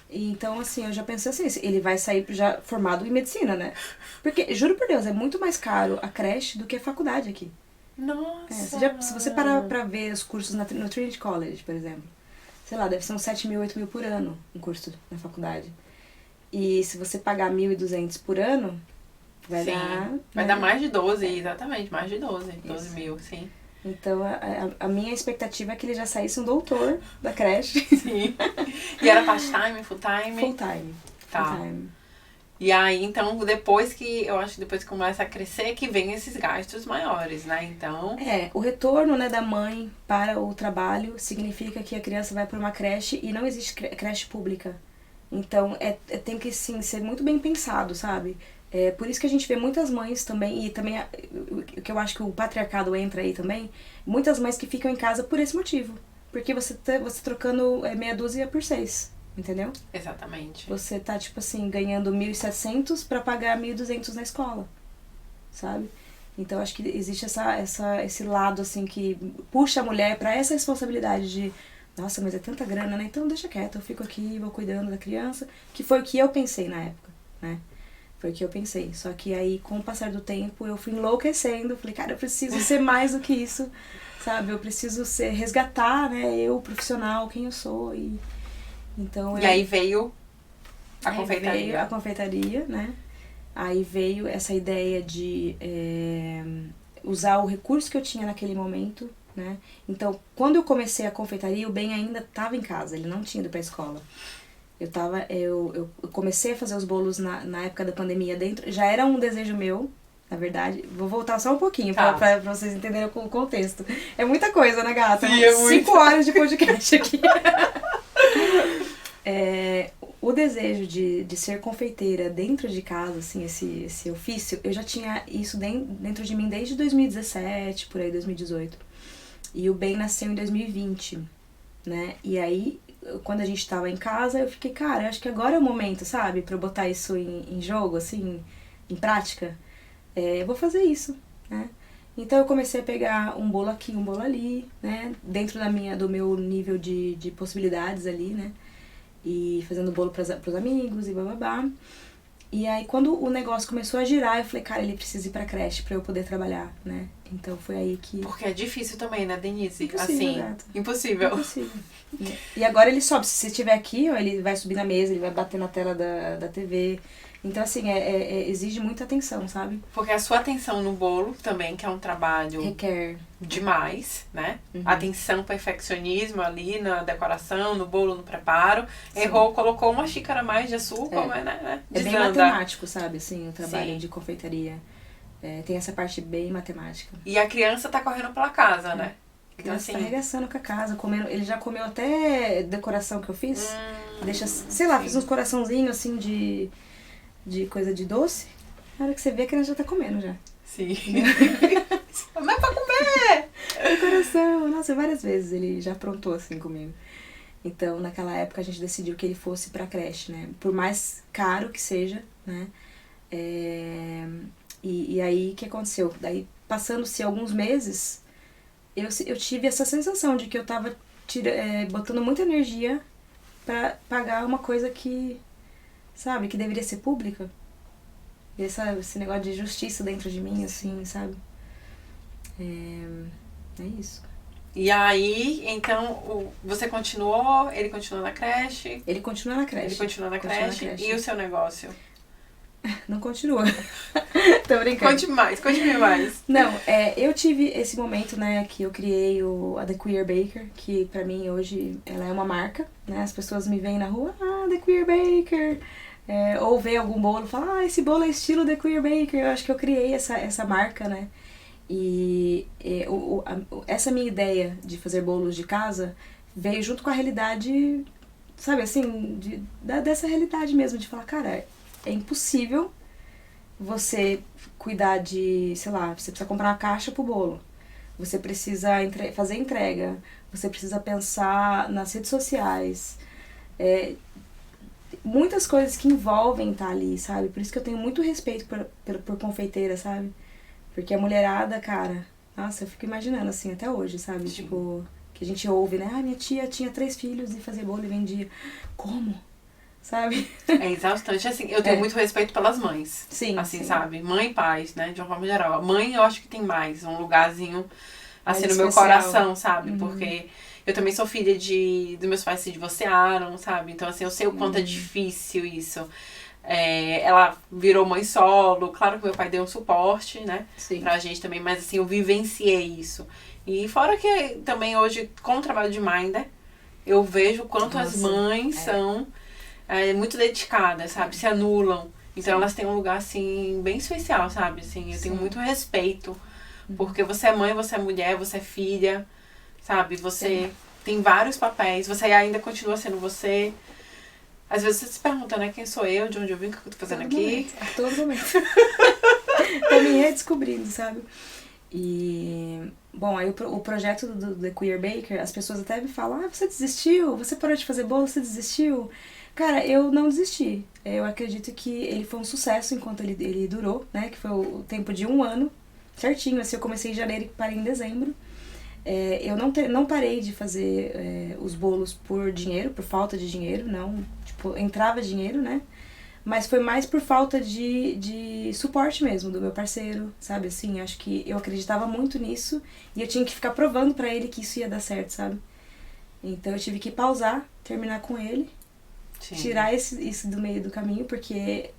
E, então, assim, eu já pensei assim, ele vai sair já formado em medicina, né? Porque, juro por Deus, é muito mais caro a creche do que a faculdade aqui. Nossa. Se você parar pra ver os cursos no Trinity College, por exemplo, sei lá, deve ser uns 7.000, 8.000 por ano um curso na faculdade. E se você pagar 1.200 por ano, vai dar... Vai dar mais de 12, exatamente, mais de 12 Isso. mil, sim. Então, a minha expectativa é que ele já saísse um doutor da creche. Sim. E era part-time, full-time? Full-time. Tá. Full-time. E aí, então, depois que começa a crescer, que vem esses gastos maiores, né? Então... O retorno, né, da mãe para o trabalho significa que a criança vai para uma creche e não existe creche pública. Então, tem que, sim, ser muito bem pensado, sabe? Por isso que a gente vê muitas mães também, e também o que eu acho que o patriarcado entra aí também, muitas mães que ficam em casa por esse motivo. Porque você trocando meia dúzia por 6, entendeu? Exatamente. Você tá, tipo assim, ganhando 1.700 pra pagar 1.200 na escola, sabe? Então, acho que existe esse lado, assim, que puxa a mulher pra essa responsabilidade de... Nossa, mas é tanta grana, né? Então deixa quieto, eu fico aqui, vou cuidando da criança. Que foi o que eu pensei na época, né? Foi o que eu pensei. Só que aí, com o passar do tempo, eu fui enlouquecendo. Falei, cara, eu preciso ser mais do que isso, sabe? Eu preciso resgatar, né? Eu, profissional, quem eu sou. Então, aí veio a confeitaria. Veio a confeitaria, né? Aí veio essa ideia de usar o recurso que eu tinha naquele momento, né? Então, quando eu comecei a confeitaria, o Ben ainda estava em casa, ele não tinha ido pra escola. Eu comecei a fazer os bolos na época da pandemia dentro, já era um desejo meu, na verdade. Vou voltar só um pouquinho pra vocês entenderem o contexto. É muita coisa, né, gata? Sim, é 5 horas de podcast aqui. O desejo de ser confeiteira dentro de casa, assim, esse ofício, eu já tinha isso dentro de mim desde 2017, por aí, 2018. E o Ben nasceu em 2020, né? E aí, quando a gente tava em casa, eu fiquei, cara, eu acho que agora é o momento, sabe? Pra eu botar isso em jogo, assim, em prática. Eu vou fazer isso, né? Então eu comecei a pegar um bolo aqui, um bolo ali, né? Dentro do meu nível de possibilidades ali, né? E fazendo bolo pros amigos e bababá. E aí quando o negócio começou a girar, eu falei, cara, ele precisa ir pra creche pra eu poder trabalhar, né? Então foi aí que... Porque é difícil também, né, Denise? Impossível, assim, gato. Impossível. Impossível. E agora ele sobe, se você estiver aqui, ó, ele vai subir na mesa, ele vai bater na tela da TV. Então, assim, exige muita atenção, sabe? Porque a sua atenção no bolo também, que é um trabalho... Requer. Demais, né? Uhum. Atenção, perfeccionismo ali na decoração, no bolo, no preparo. Sim. Errou, colocou uma xícara a mais de açúcar, mas, né? É bem Desanda. matemático, sabe? Assim, o trabalho Sim. de confeitaria. Tem essa parte bem matemática. E a criança tá correndo pela casa, né? Então, assim, tá arregaçando com a casa, comendo. Ele já comeu até decoração que eu fiz. Deixa, sei lá, fiz uns coraçãozinhos assim de coisa de doce. Na hora que você vê, a criança já tá comendo já. Sim. Mas é pra comer! Decoração. Nossa, várias vezes ele já aprontou assim comigo. Então, naquela época, a gente decidiu que ele fosse pra creche, né? Por mais caro que seja, né? E aí, o que aconteceu? Daí, passando-se alguns meses, eu tive essa sensação de que eu tava botando muita energia pra pagar uma coisa que, sabe, que deveria ser pública. Esse negócio de justiça dentro de mim, assim, sabe? É isso. E aí, então, você continuou, ele continuou na creche? Ele continua na creche. Ele continua na creche. E o seu negócio? Não continua. Tô brincando. Conte-me mais. Não, eu tive esse momento, né, que eu criei a The Queer Baker, que pra mim hoje ela é uma marca, né? As pessoas me veem na rua, The Queer Baker. Ou vê algum bolo e fala, esse bolo é estilo The Queer Baker. Eu acho que eu criei essa marca, né? E essa minha ideia de fazer bolos de casa veio junto com a realidade, sabe, assim, dessa realidade mesmo, de falar, cara, é impossível você cuidar de, sei lá, você precisa comprar uma caixa pro bolo, você precisa fazer entrega, você precisa pensar nas redes sociais, muitas coisas que envolvem estar ali, sabe? Por isso que eu tenho muito respeito por confeiteira, sabe? Porque a mulherada, cara, nossa, eu fico imaginando assim até hoje, sabe? Sim. Tipo, que a gente ouve, né? Minha tia tinha 3 filhos e fazia bolo e vendia. Como? Sabe? É exaustante. Assim, eu tenho muito respeito pelas mães. Sim. Assim, sim. sabe? Mãe e pais, né? De uma forma geral. A mãe eu acho que tem mais, um lugarzinho assim mais no especial. meu coração, sabe? Uhum. Porque eu também sou filha dos meus pais se divorciaram, sabe? Então, assim, eu sei o quanto é difícil isso. Ela virou mãe solo, claro que meu pai deu um suporte, né? Sim. Pra gente também, mas assim, eu vivenciei isso. E fora que também hoje, com o trabalho de Minder, eu vejo quanto as mães são muito dedicadas, sabe? Se anulam. Então elas têm um lugar, assim, bem especial, sabe? Assim, eu tenho muito respeito. Porque você é mãe, você é mulher, você é filha, sabe? Você tem vários papéis, você ainda continua sendo você. Às vezes você se pergunta, né? Quem sou eu, de onde eu vim, o que eu tô fazendo aqui? A todo momento. Tô me redescobrindo, sabe? E... Bom, aí o projeto do The Queer Baker, as pessoas até me falam, você desistiu? Você parou de fazer bolo? Você desistiu? Cara, eu não desisti. Eu acredito que ele foi um sucesso enquanto ele durou, né? Que foi o tempo de 1 ano, certinho. Assim, eu comecei em janeiro e parei em dezembro. Eu não parei de fazer os bolos por dinheiro, por falta de dinheiro, não. Tipo, entrava dinheiro, né? Mas foi mais por falta de suporte mesmo do meu parceiro, sabe? Assim, acho que eu acreditava muito nisso e eu tinha que ficar provando pra ele que isso ia dar certo, sabe? Então eu tive que pausar, terminar com ele, tirar isso do meio do caminho, porque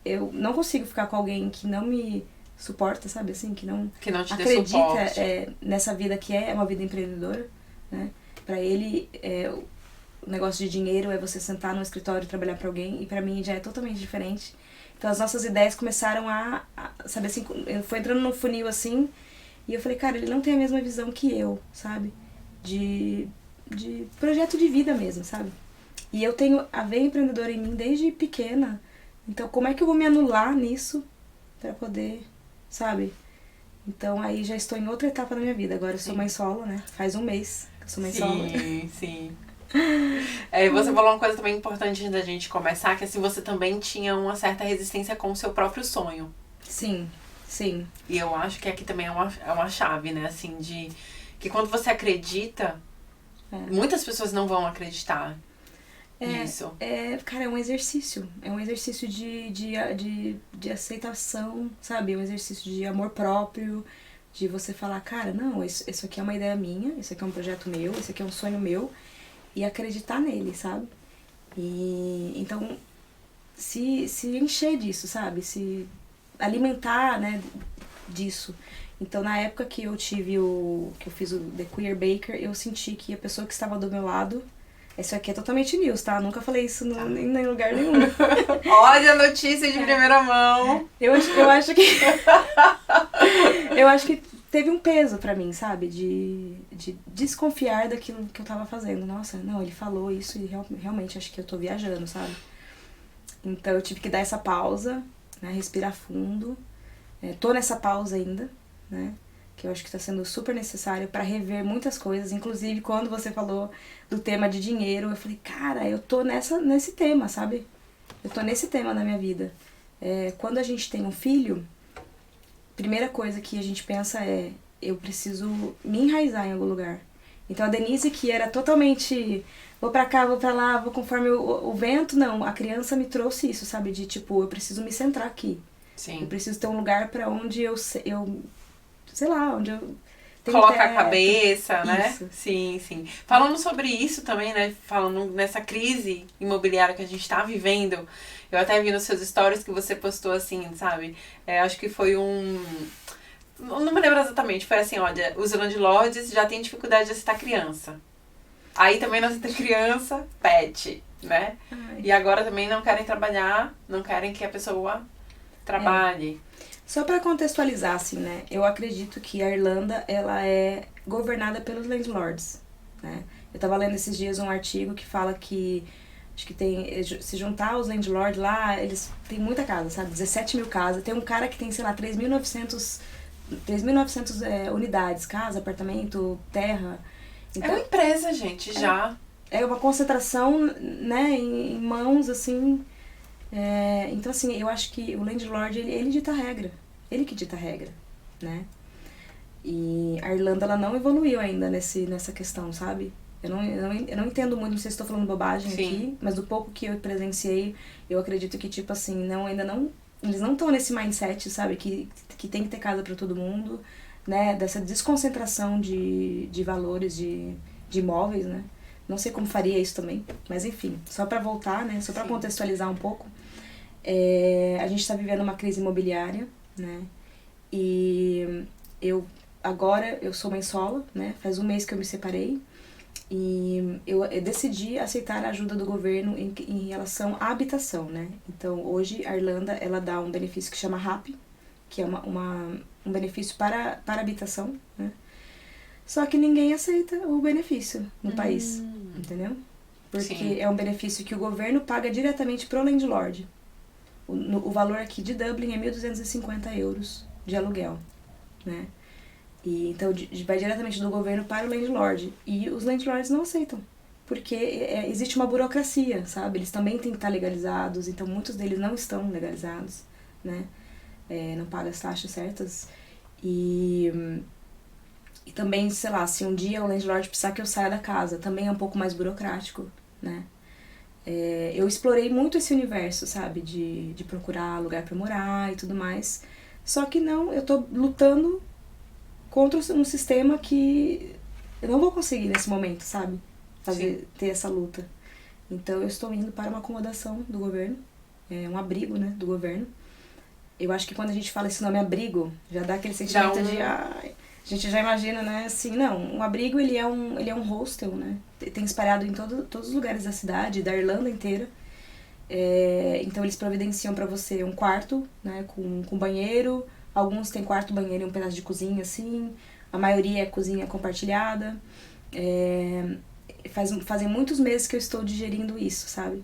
eu não consigo ficar com alguém que não me suporta, sabe, assim, que não te dê acredita suporte. nessa vida que é uma vida empreendedora, né? Pra ele, o negócio de dinheiro é você sentar no escritório e trabalhar pra alguém, e pra mim já é totalmente diferente. Então as nossas ideias começaram sabe assim, foi entrando no funil assim, e eu falei, cara, ele não tem a mesma visão que eu, sabe? De projeto de vida mesmo, sabe? E eu tenho a veia empreendedora em mim desde pequena, então como é que eu vou me anular nisso pra poder, sabe? Então aí já estou em outra etapa da minha vida. Agora eu sou mãe solo, né? Faz um mês que eu sou mãe solo. Sim. Você falou uma coisa também importante antes da gente começar, que assim, você também tinha uma certa resistência com o seu próprio sonho. Sim. E eu acho que aqui também é uma chave, né? Assim, de que quando você acredita, muitas pessoas não vão acreditar nisso. Cara, é um exercício. É um exercício de aceitação, sabe? É um exercício de amor próprio, de você falar, cara, não, isso aqui é uma ideia minha, isso aqui é um projeto meu, isso aqui é um sonho meu, e acreditar nele, sabe? E então, se encher disso, sabe? Se alimentar, né, disso. Então, na época que eu tive que eu fiz o The Queer Baker, eu senti que a pessoa que estava do meu lado, isso aqui é totalmente news, tá? Nunca falei isso em lugar nenhum. Olha a notícia de primeira mão. Eu acho que eu acho que teve um peso pra mim, sabe? De desconfiar daquilo que eu tava fazendo. Nossa, não, ele falou isso e realmente acho que eu tô viajando, sabe? Então eu tive que dar essa pausa, né? Respirar fundo. Tô nessa pausa ainda, né? Que eu acho que tá sendo super necessário pra rever muitas coisas. Inclusive, quando você falou do tema de dinheiro, eu falei, cara, eu tô nesse tema, sabe? Eu tô nesse tema na minha vida. Quando a gente tem um filho, primeira coisa que a gente pensa eu preciso me enraizar em algum lugar. Então a Denise, que era totalmente vou pra cá, vou pra lá, vou conforme o vento, não, a criança me trouxe isso, sabe? De tipo, eu preciso me centrar aqui. Sim. Eu preciso ter um lugar pra onde eu sei lá, onde eu colocar a cabeça, né? Isso. Sim. Falando sobre isso também, né? Falando nessa crise imobiliária que a gente tá vivendo, eu até vi nos seus stories que você postou assim, sabe? Acho que foi não me lembro exatamente, foi assim, olha, os landlords já têm dificuldade de aceitar criança. Aí também não aceita criança, pet, né? Ai. E agora também não querem trabalhar, não querem que a pessoa trabalhe. Só para contextualizar, assim, né? Eu acredito que a Irlanda, ela é governada pelos landlords, né? Eu tava lendo esses dias um artigo que fala que acho que se juntar os landlords lá, eles têm muita casa, sabe? 17 mil casas. Tem um cara que tem, sei lá, 3.900 unidades, casa, apartamento, terra. Então, é uma empresa, gente, já. É uma concentração, né, em mãos, assim. Então, assim, eu acho que o landlord, ele dita a regra. Ele que dita a regra, né? E a Irlanda, ela não evoluiu ainda nessa questão, sabe? Eu não entendo muito, não sei se estou falando bobagem aqui, mas do pouco que eu presenciei, eu acredito que, tipo assim, eles não estão nesse mindset, sabe? Que tem que ter casa para todo mundo, né? Dessa desconcentração de valores, de imóveis, né? Não sei como faria isso também, mas enfim, só para voltar, né? Só para contextualizar um pouco, a gente está vivendo uma crise imobiliária, né? E agora eu sou mãe solo, né? Faz um mês que eu me separei e eu decidi aceitar a ajuda do governo em relação à habitação, né? Então hoje a Irlanda, ela dá um benefício que chama HAP, que é um benefício para habitação, né? Só que ninguém aceita o benefício no país, entendeu? Porque é um benefício que o governo paga diretamente pro landlord. O valor aqui de Dublin é 1.250 euros de aluguel, né? E então vai diretamente do governo para o landlord. E os landlords não aceitam, porque existe uma burocracia, sabe? Eles também têm que estar legalizados, então muitos deles não estão legalizados, né? Não pagam as taxas certas. E também, sei lá, se um dia o landlord precisar que eu saia da casa, também é um pouco mais burocrático, né? Eu explorei muito esse universo, sabe? De procurar lugar pra morar e tudo mais. Só que não, eu tô lutando contra um sistema que eu não vou conseguir nesse momento, sabe? Ter essa luta. Então eu estou indo para uma acomodação do governo, um abrigo, né, do governo, eu acho que quando a gente fala esse nome abrigo, já dá aquele sentimento de... Ai, a gente já imagina, né? Assim, não, um abrigo, ele é um hostel, né? Tem espalhado em todos os lugares da cidade, da Irlanda inteira. Então eles providenciam pra você um quarto, né? Com banheiro. Alguns têm quarto, banheiro e um pedaço de cozinha, assim. A maioria é cozinha compartilhada. Fazem muitos meses que eu estou digerindo isso, sabe?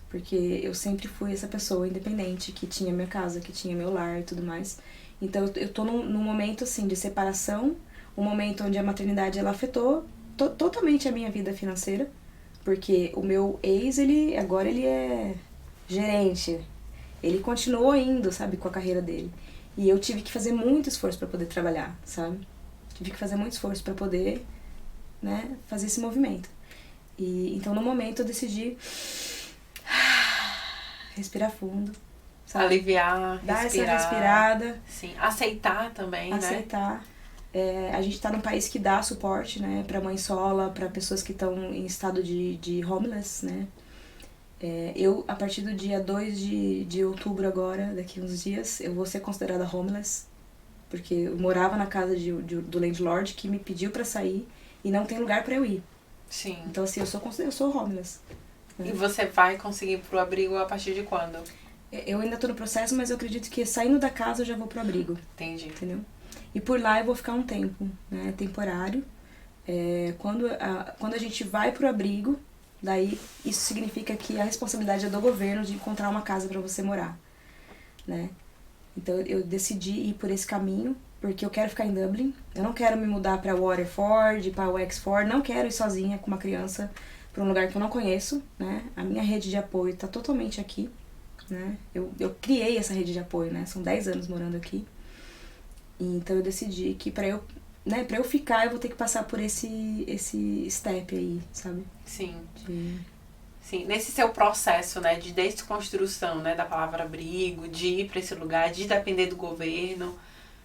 Porque eu sempre fui essa pessoa independente, que tinha minha casa, que tinha meu lar e tudo mais. Então eu tô num momento, assim, de separação, um momento onde a maternidade, ela afetou totalmente a minha vida financeira, porque o meu ex, agora ele é gerente, ele continuou indo, sabe, com a carreira dele. E eu tive que fazer muito esforço para poder trabalhar, sabe? Tive que fazer muito esforço para poder, né, fazer esse movimento. Então, no momento, eu decidi respirar fundo, sabe? Aliviar, dar respirar. essa respirada. Sim, aceitar também, aceitar. A gente tá num país que dá suporte, né, pra mãe sola, pra pessoas que estão em estado de homeless, né. Eu, a partir do dia 2 de outubro agora, daqui uns dias, eu vou ser considerada homeless, porque eu morava na casa do landlord que me pediu pra sair e não tem lugar pra eu ir. Sim. Então, assim, eu sou homeless. E você vai conseguir ir pro abrigo a partir de quando? Eu ainda tô no processo, mas eu acredito que saindo da casa eu já vou pro abrigo. Entendi. Entendeu? E por lá eu vou ficar um tempo, né, temporário. Quando a gente vai pro abrigo, daí isso significa que a responsabilidade é do governo de encontrar uma casa pra você morar, né? Então eu decidi ir por esse caminho, porque eu quero ficar em Dublin. Eu não quero me mudar pra Waterford, pra Wexford, não quero ir sozinha com uma criança pra um lugar que eu não conheço, né? A minha rede de apoio tá totalmente aqui, né? Eu criei essa rede de apoio, né? São 10 anos morando aqui. Então eu decidi que pra eu ficar, eu vou ter que passar por esse step aí, sabe? Sim. Sim, nesse seu processo, né, de desconstrução, né, da palavra abrigo, de ir pra esse lugar, de depender do governo,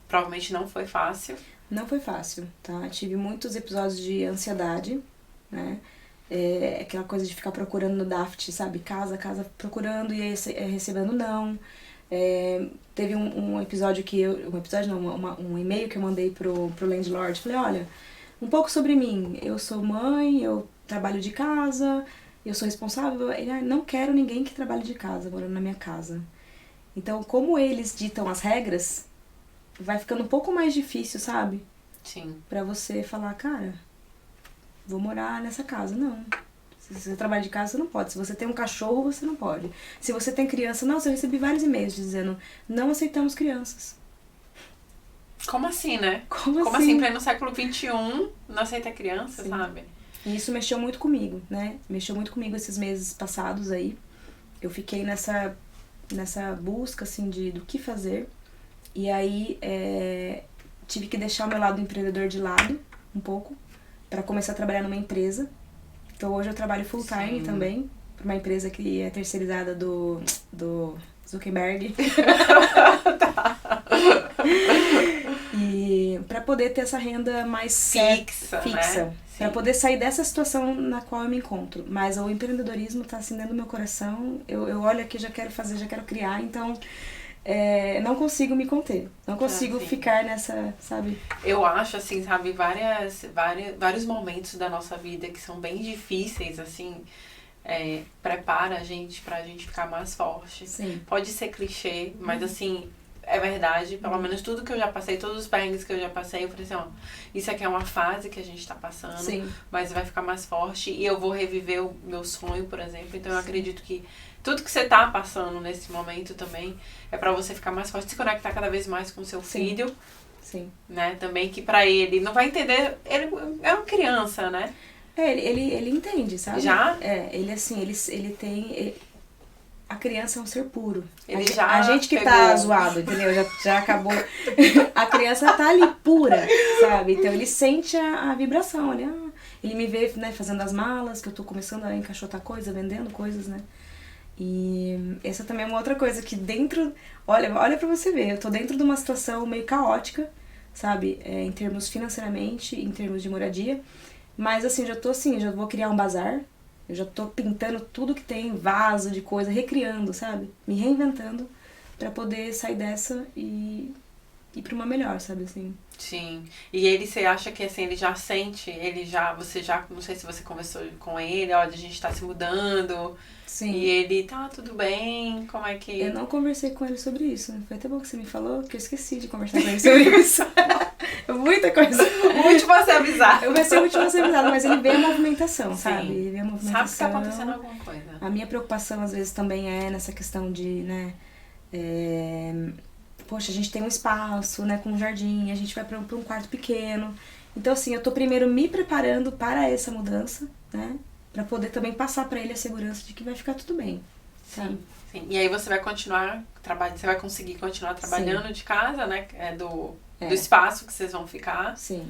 provavelmente não foi fácil. Não foi fácil, tá? Tive muitos episódios de ansiedade, né? Aquela coisa de ficar procurando no Daft, sabe? Casa, procurando e aí recebendo não. Teve um episódio um e-mail que eu mandei pro landlord. Falei, olha, um pouco sobre mim. Eu sou mãe, eu trabalho de casa, eu sou responsável. Ele, não quero ninguém que trabalhe de casa, morando na minha casa. Então, como eles ditam as regras, vai ficando um pouco mais difícil, sabe? Sim. Pra você falar, cara, vou morar nessa casa. Não. Se você trabalha de casa, você não pode. Se você tem um cachorro, você não pode. Se você tem criança... Nossa, eu recebi vários e-mails dizendo, não aceitamos crianças. Como assim, né? Como assim? Em pleno século XXI, não aceita criança, Sim. sabe? E isso mexeu muito comigo, né? Mexeu muito comigo esses meses passados aí. Eu fiquei nessa busca, assim, do que fazer. E aí, tive que deixar o meu lado empreendedor de lado, um pouco, pra começar a trabalhar numa empresa. Então hoje eu trabalho full time também, pra uma empresa que é terceirizada do Zuckerberg. E pra poder ter essa renda mais fixa, né? Pra poder sair dessa situação na qual eu me encontro. Mas o empreendedorismo tá assim dentro do meu coração. Eu olho aqui, já quero fazer, já quero criar, então não consigo me conter. Não consigo ficar nessa, sabe? Eu acho, assim, sabe, vários momentos da nossa vida que são bem difíceis, assim, prepara a gente pra gente ficar mais forte. Sim. Pode ser clichê, mas assim, é verdade. Pelo menos tudo que eu já passei, todos os perrengues que eu já passei, eu falei assim, ó, isso aqui é uma fase que a gente tá passando, Sim. mas vai ficar mais forte e eu vou reviver o meu sonho, por exemplo. Então eu acredito que tudo que você tá passando nesse momento também é pra você ficar mais forte, se conectar cada vez mais com o seu filho. Sim. Né? Também que pra ele não vai entender, ele é uma criança, né? Ele entende, sabe? Já? Ele assim, ele tem... A criança é um ser puro. A gente que tá zoado, entendeu? Já acabou. A criança tá ali pura, sabe? Então ele sente a vibração, ele me vê, né, fazendo as malas, que eu tô começando a encaixotar coisas, vendendo coisas, né? E essa também é uma outra coisa que dentro... Olha pra você ver, eu tô dentro de uma situação meio caótica, sabe? Em termos financeiramente, em termos de moradia. Mas assim, já vou criar um bazar. Eu já tô pintando tudo que tem, vaso de coisa, recriando, sabe? Me reinventando pra poder sair dessa e ir pra uma melhor, sabe, assim. Sim. E ele, você acha que assim, ele já sente, você já, não sei se você conversou com ele, olha, a gente tá se mudando. Sim. E ele, tá, tudo bem, como é que... Eu não conversei com ele sobre isso. Foi até bom que você me falou, que eu esqueci de conversar com ele sobre isso. Muita coisa. O último a ser avisado. Eu vou ser o último a ser avisado, mas ele vê a movimentação, Sim. sabe? Ele vê a movimentação. Sabe que tá acontecendo alguma coisa. A minha preocupação, às vezes, também é nessa questão de, né... Poxa, a gente tem um espaço, né, com um jardim, a gente vai pra um quarto pequeno. Então, assim, eu tô primeiro me preparando para essa mudança, né? Pra poder também passar pra ele a segurança de que vai ficar tudo bem. Sabe? Sim. E aí você vai continuar trabalhando, você vai conseguir continuar trabalhando de casa, né? Do espaço que vocês vão ficar. Sim.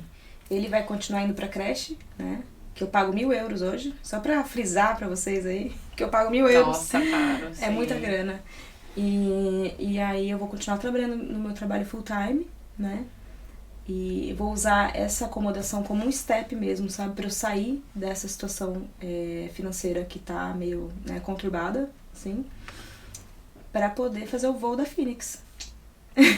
Ele vai continuar indo pra creche, né? Que eu pago 1.000 euros hoje. Só pra frisar pra vocês aí, que eu pago 1.000 euros. Nossa, caro. É muita grana. E aí eu vou continuar trabalhando no meu trabalho full time, né? E vou usar essa acomodação como um step mesmo, sabe? Pra eu sair dessa situação financeira que tá meio, né, conturbada, assim. Pra poder fazer o voo da Phoenix.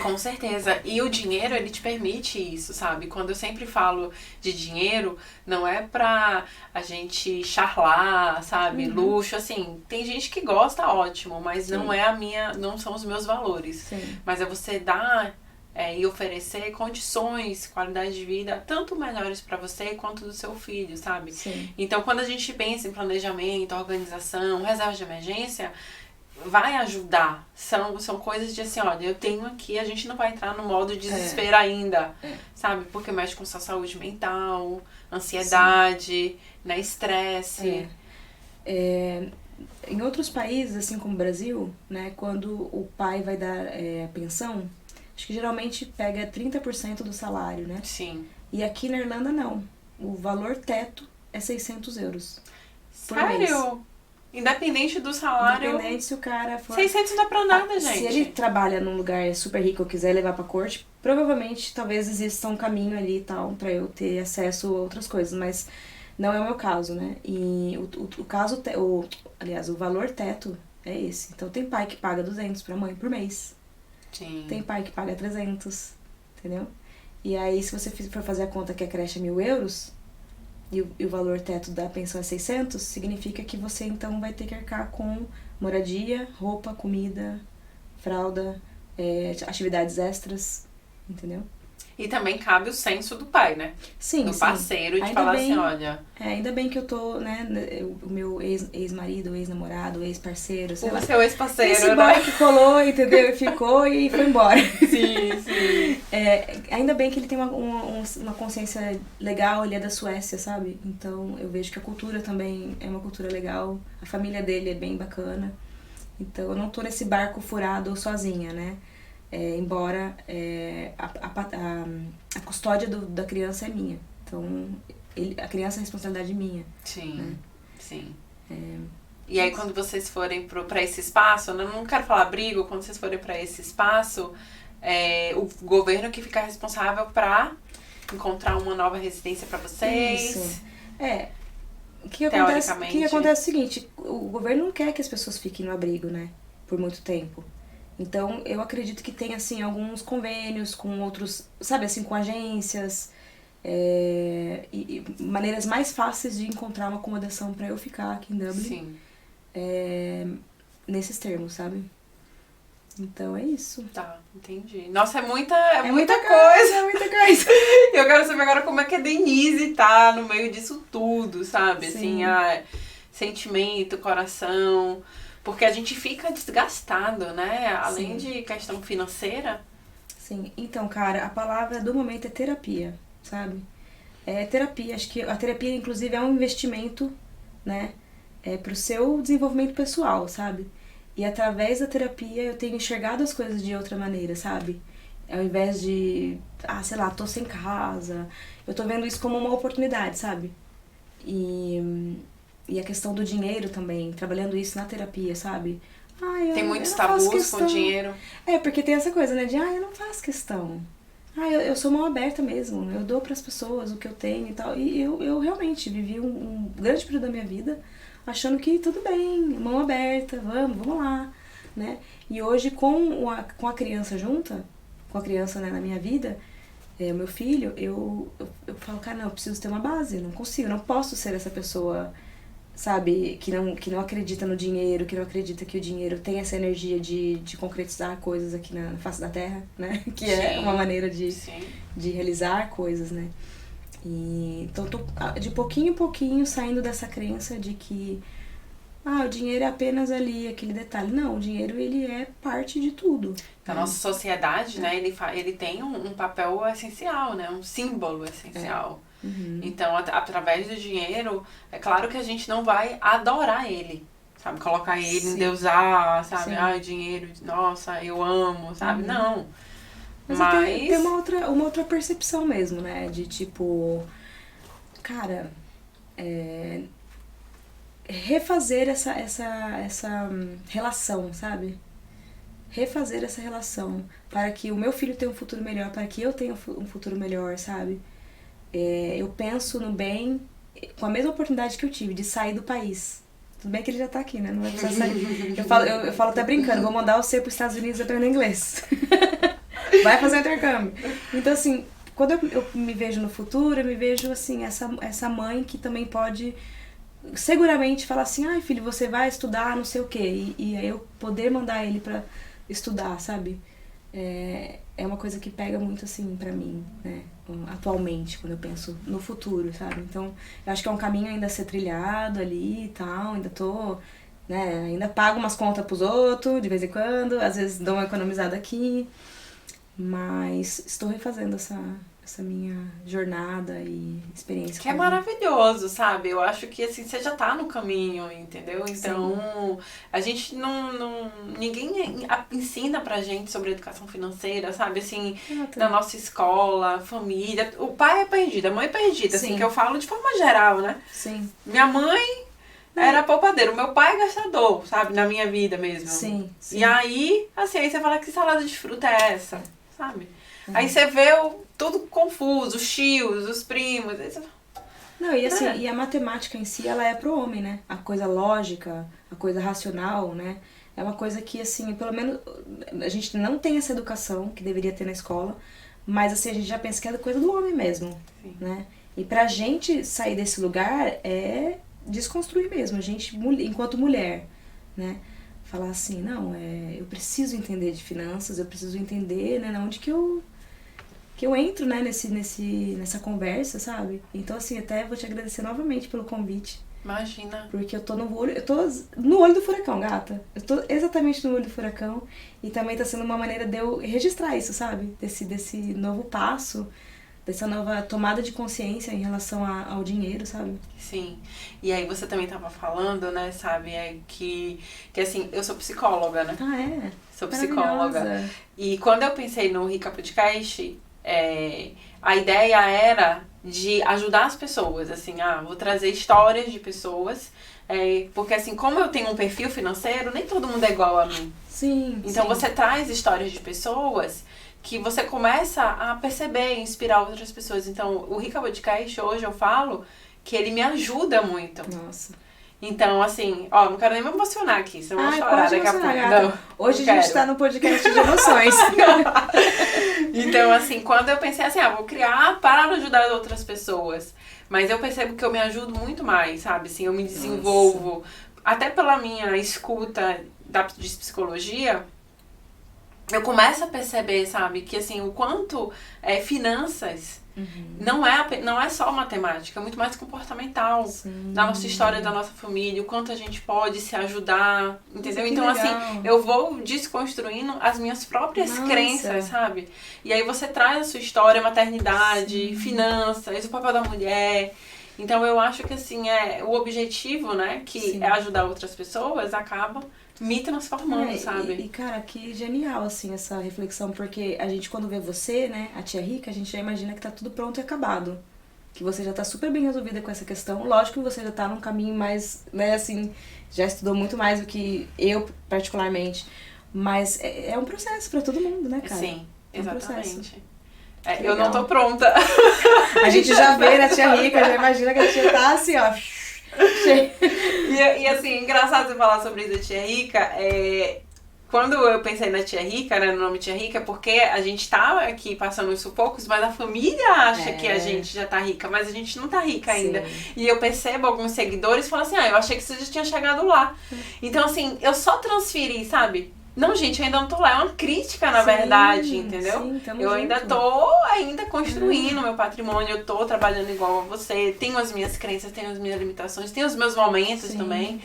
Com certeza. E o dinheiro, ele te permite isso, sabe? Quando eu sempre falo de dinheiro, não é pra a gente charlar, sabe? Luxo, assim. Tem gente que gosta, ótimo, mas não é não são os meus valores. Sim. Mas é você dar e oferecer condições, qualidade de vida, tanto melhores pra você quanto do seu filho, sabe? Sim. Então, quando a gente pensa em planejamento, organização, reserva de emergência, vai ajudar. São coisas de assim, olha, eu tenho aqui, a gente não vai entrar no modo desespero ainda, sabe? Porque mexe com sua saúde mental, ansiedade, né, estresse. Em outros países, assim como o Brasil, né, quando o pai vai dar pensão, acho que geralmente pega 30% do salário, né? Sim. E aqui na Irlanda, não. O valor teto é 600 euros por mês. Sério? Independente do salário. Independente se o cara for... 600 não dá pra nada, gente. Se ele trabalha num lugar super rico ou quiser levar pra corte, provavelmente, talvez exista um caminho ali e tal, pra eu ter acesso a outras coisas, mas não é o meu caso, né? E o caso, aliás, o valor teto é esse. Então tem pai que paga 200 pra mãe por mês. Sim. Tem pai que paga 300, entendeu? E aí, se você for fazer a conta que a creche é 1.000 euros... E o valor teto da pensão é 600, significa que você então vai ter que arcar com moradia, roupa, comida, fralda, atividades extras, entendeu? E também cabe o senso do pai, né? Sim, do sim. parceiro, de Ainda falar bem, assim, olha... ainda bem que eu tô, né, o meu ex-marido, ex-namorado, ex-parceiro, sei lá. O seu ex-parceiro, Esse né? boy que colou, entendeu? E ficou e foi embora. Sim, sim. Ainda bem que ele tem uma consciência legal, ele é da Suécia, sabe? Então eu vejo que a cultura também é uma cultura legal, a família dele é bem bacana. Então eu não tô nesse barco furado sozinha, né? Embora a custódia da criança é minha. Então a criança é responsabilidade minha. Sim, né? sim. E aí quando vocês forem pra esse espaço, eu não quero falar abrigo, quando vocês forem pra esse espaço, o governo que fica responsável pra encontrar uma nova residência pra vocês. Isso. O que acontece é o seguinte, o governo não quer que as pessoas fiquem no abrigo, né? Por muito tempo. Então, eu acredito que tem, assim, alguns convênios com outros, sabe, assim, com agências, e maneiras mais fáceis de encontrar uma acomodação pra eu ficar aqui em Dublin. Sim. Nesses termos, Então, é isso. Tá, entendi. Nossa, é muita coisa. É muita coisa. Eu quero saber agora como é que a Denise tá no meio disso tudo, sabe? Sim. Assim, sentimento, coração... Porque a gente fica desgastado, né? Além de questão financeira. Sim. Então, cara, a palavra do momento é terapia, sabe? Terapia. Acho que a terapia, inclusive, é um investimento, né? Pro seu desenvolvimento pessoal, sabe? E através da terapia eu tenho enxergado as coisas de outra maneira, sabe? Ao invés de, sei lá, tô sem casa. Eu tô vendo isso como uma oportunidade, sabe? E a questão do dinheiro também, trabalhando isso na terapia, sabe? Tem muitos tabus com dinheiro. Porque tem essa coisa, né? De, eu não faço questão. Eu sou mão aberta mesmo. Eu dou pras pessoas o que eu tenho e tal. E eu realmente vivi um grande período da minha vida achando que tudo bem, mão aberta, vamos lá. né? E hoje, com a criança junta, com a criança, né, na minha vida, o meu filho, eu falo, cara, não, eu preciso ter uma base, não consigo, não posso ser essa pessoa, sabe, que não acredita no dinheiro, que não acredita que o dinheiro tem essa energia de concretizar coisas aqui na face da terra, né? Que é uma maneira de realizar coisas, né? E, então, tô de pouquinho em pouquinho saindo dessa crença de que o dinheiro é apenas ali, aquele detalhe. Não, o dinheiro, ele é parte de tudo. Na nossa sociedade, né, ele tem um papel essencial, né? Um símbolo essencial. Uhum. Então, através do dinheiro, é claro que a gente não vai adorar ele, sabe? Colocar ele, endeusar, sabe? Ai, dinheiro, nossa, eu amo, sabe? Uhum. Não. Mas tem uma outra percepção mesmo, né? De tipo, cara, refazer essa relação, sabe? Refazer essa relação para que o meu filho tenha um futuro melhor, para que eu tenha um futuro melhor, sabe? Eu penso no bem com a mesma oportunidade que eu tive de sair do país. Tudo bem que ele já tá aqui, né? Não vai precisar sair. Eu falo até brincando, vou mandar você para os Estados Unidos aprender inglês. Vai fazer intercâmbio. Então, assim, quando eu me vejo no futuro, eu me vejo, assim, essa mãe que também pode seguramente falar assim, ai, filho, você vai estudar não sei o quê. E aí eu poder mandar ele pra estudar, sabe? É uma coisa que pega muito, assim, pra mim, né? Atualmente, quando eu penso no futuro, sabe? Então, eu acho que é um caminho ainda a ser trilhado ali e tal, ainda tô, né? Ainda pago umas contas pros outros, de vez em quando, às vezes dou uma economizada aqui, mas estou refazendo essa minha jornada e experiência. Que é maravilhoso, sabe? Eu acho que, assim, você já tá no caminho, entendeu? Então, a gente não... Ninguém ensina pra gente sobre educação financeira, sabe? Assim, na nossa escola, família. O pai é perdido, a mãe é perdida, assim, que eu falo de forma geral, né? Sim. Minha mãe era poupadeiro, meu pai é gastador, sabe? Na minha vida mesmo. Sim. E aí, assim, aí você fala, que salada de fruta é essa? Sabe? Aí você vê tudo confuso, os tios, os primos. Aí você... Não, e assim, e a matemática em si, ela é pro homem, né? A coisa lógica, a coisa racional, né? É uma coisa que, assim, pelo menos a gente não tem essa educação que deveria ter na escola, mas assim, a gente já pensa que é coisa do homem mesmo, né? E pra gente sair desse lugar é desconstruir mesmo, a gente, enquanto mulher, né? Falar assim, não, eu preciso entender de finanças, eu preciso entender, né, onde que eu entro, né, nessa conversa, sabe? Então, assim, até vou te agradecer novamente pelo convite. Imagina. Porque eu tô no olho do furacão, gata. Eu tô exatamente no olho do furacão. E também tá sendo uma maneira de eu registrar isso, sabe? Desse novo passo, dessa nova tomada de consciência em relação ao dinheiro, sabe? Sim. E aí você também tava falando, né, sabe, que assim, eu sou psicóloga, né? Ah, é? Sou psicóloga. E quando eu pensei no Rica Podcast, a ideia era de ajudar as pessoas, assim, vou trazer histórias de pessoas, porque assim, como eu tenho um perfil financeiro, nem todo mundo é igual a mim. Sim. Então você traz histórias de pessoas que você começa a perceber, inspirar outras pessoas. Então, o Rica Podcast, hoje eu falo que ele me ajuda muito. Nossa. Então, assim, não quero nem me emocionar aqui, senão eu vou chorar daqui a pouco. Não, hoje a gente tá no podcast de emoções. Então, assim, quando eu pensei assim, vou criar para ajudar outras pessoas. Mas eu percebo que eu me ajudo muito mais, sabe? Assim, eu me desenvolvo. Nossa. Até pela minha escuta de psicologia, eu começo a perceber, sabe, que assim, o quanto finanças não é só matemática, é muito mais comportamental. Sim. Da nossa história, da nossa família, o quanto a gente pode se ajudar, entendeu? Então, legal. Assim, eu vou desconstruindo as minhas próprias crenças, sabe? E aí você traz a sua história, maternidade, finanças, o papel da mulher. Então, eu acho que, assim, o objetivo, né, que é ajudar outras pessoas, acaba me transformando, sabe? E, cara, que genial, assim, essa reflexão, porque a gente, quando vê você, né, a tia Rica, a gente já imagina que tá tudo pronto e acabado. Que você já tá super bem resolvida com essa questão. Lógico que você já tá num caminho mais, né, assim, já estudou muito mais do que eu, particularmente. Mas é um processo pra todo mundo, né, cara? Sim, exatamente. Eu não tô pronta. A gente já vê na tia Rica, já imagina que a tia tá assim, ó... E assim, engraçado você falar sobre isso da tia Rica, quando eu pensei na tia rica, né, no nome tia rica, é porque a gente tá aqui passando os sufocos, mas a família acha que a gente já tá rica, mas a gente não tá rica ainda. Sim. E eu percebo alguns seguidores falam assim, eu achei que você já tinha chegado lá. Então, assim, eu só transferi, sabe? Não, gente, eu ainda não tô lá. É uma crítica, na verdade, entendeu? Sim, eu ainda junto. tô construindo meu patrimônio, eu tô trabalhando igual a você, tenho as minhas crenças, tenho as minhas limitações, tenho os meus momentos também.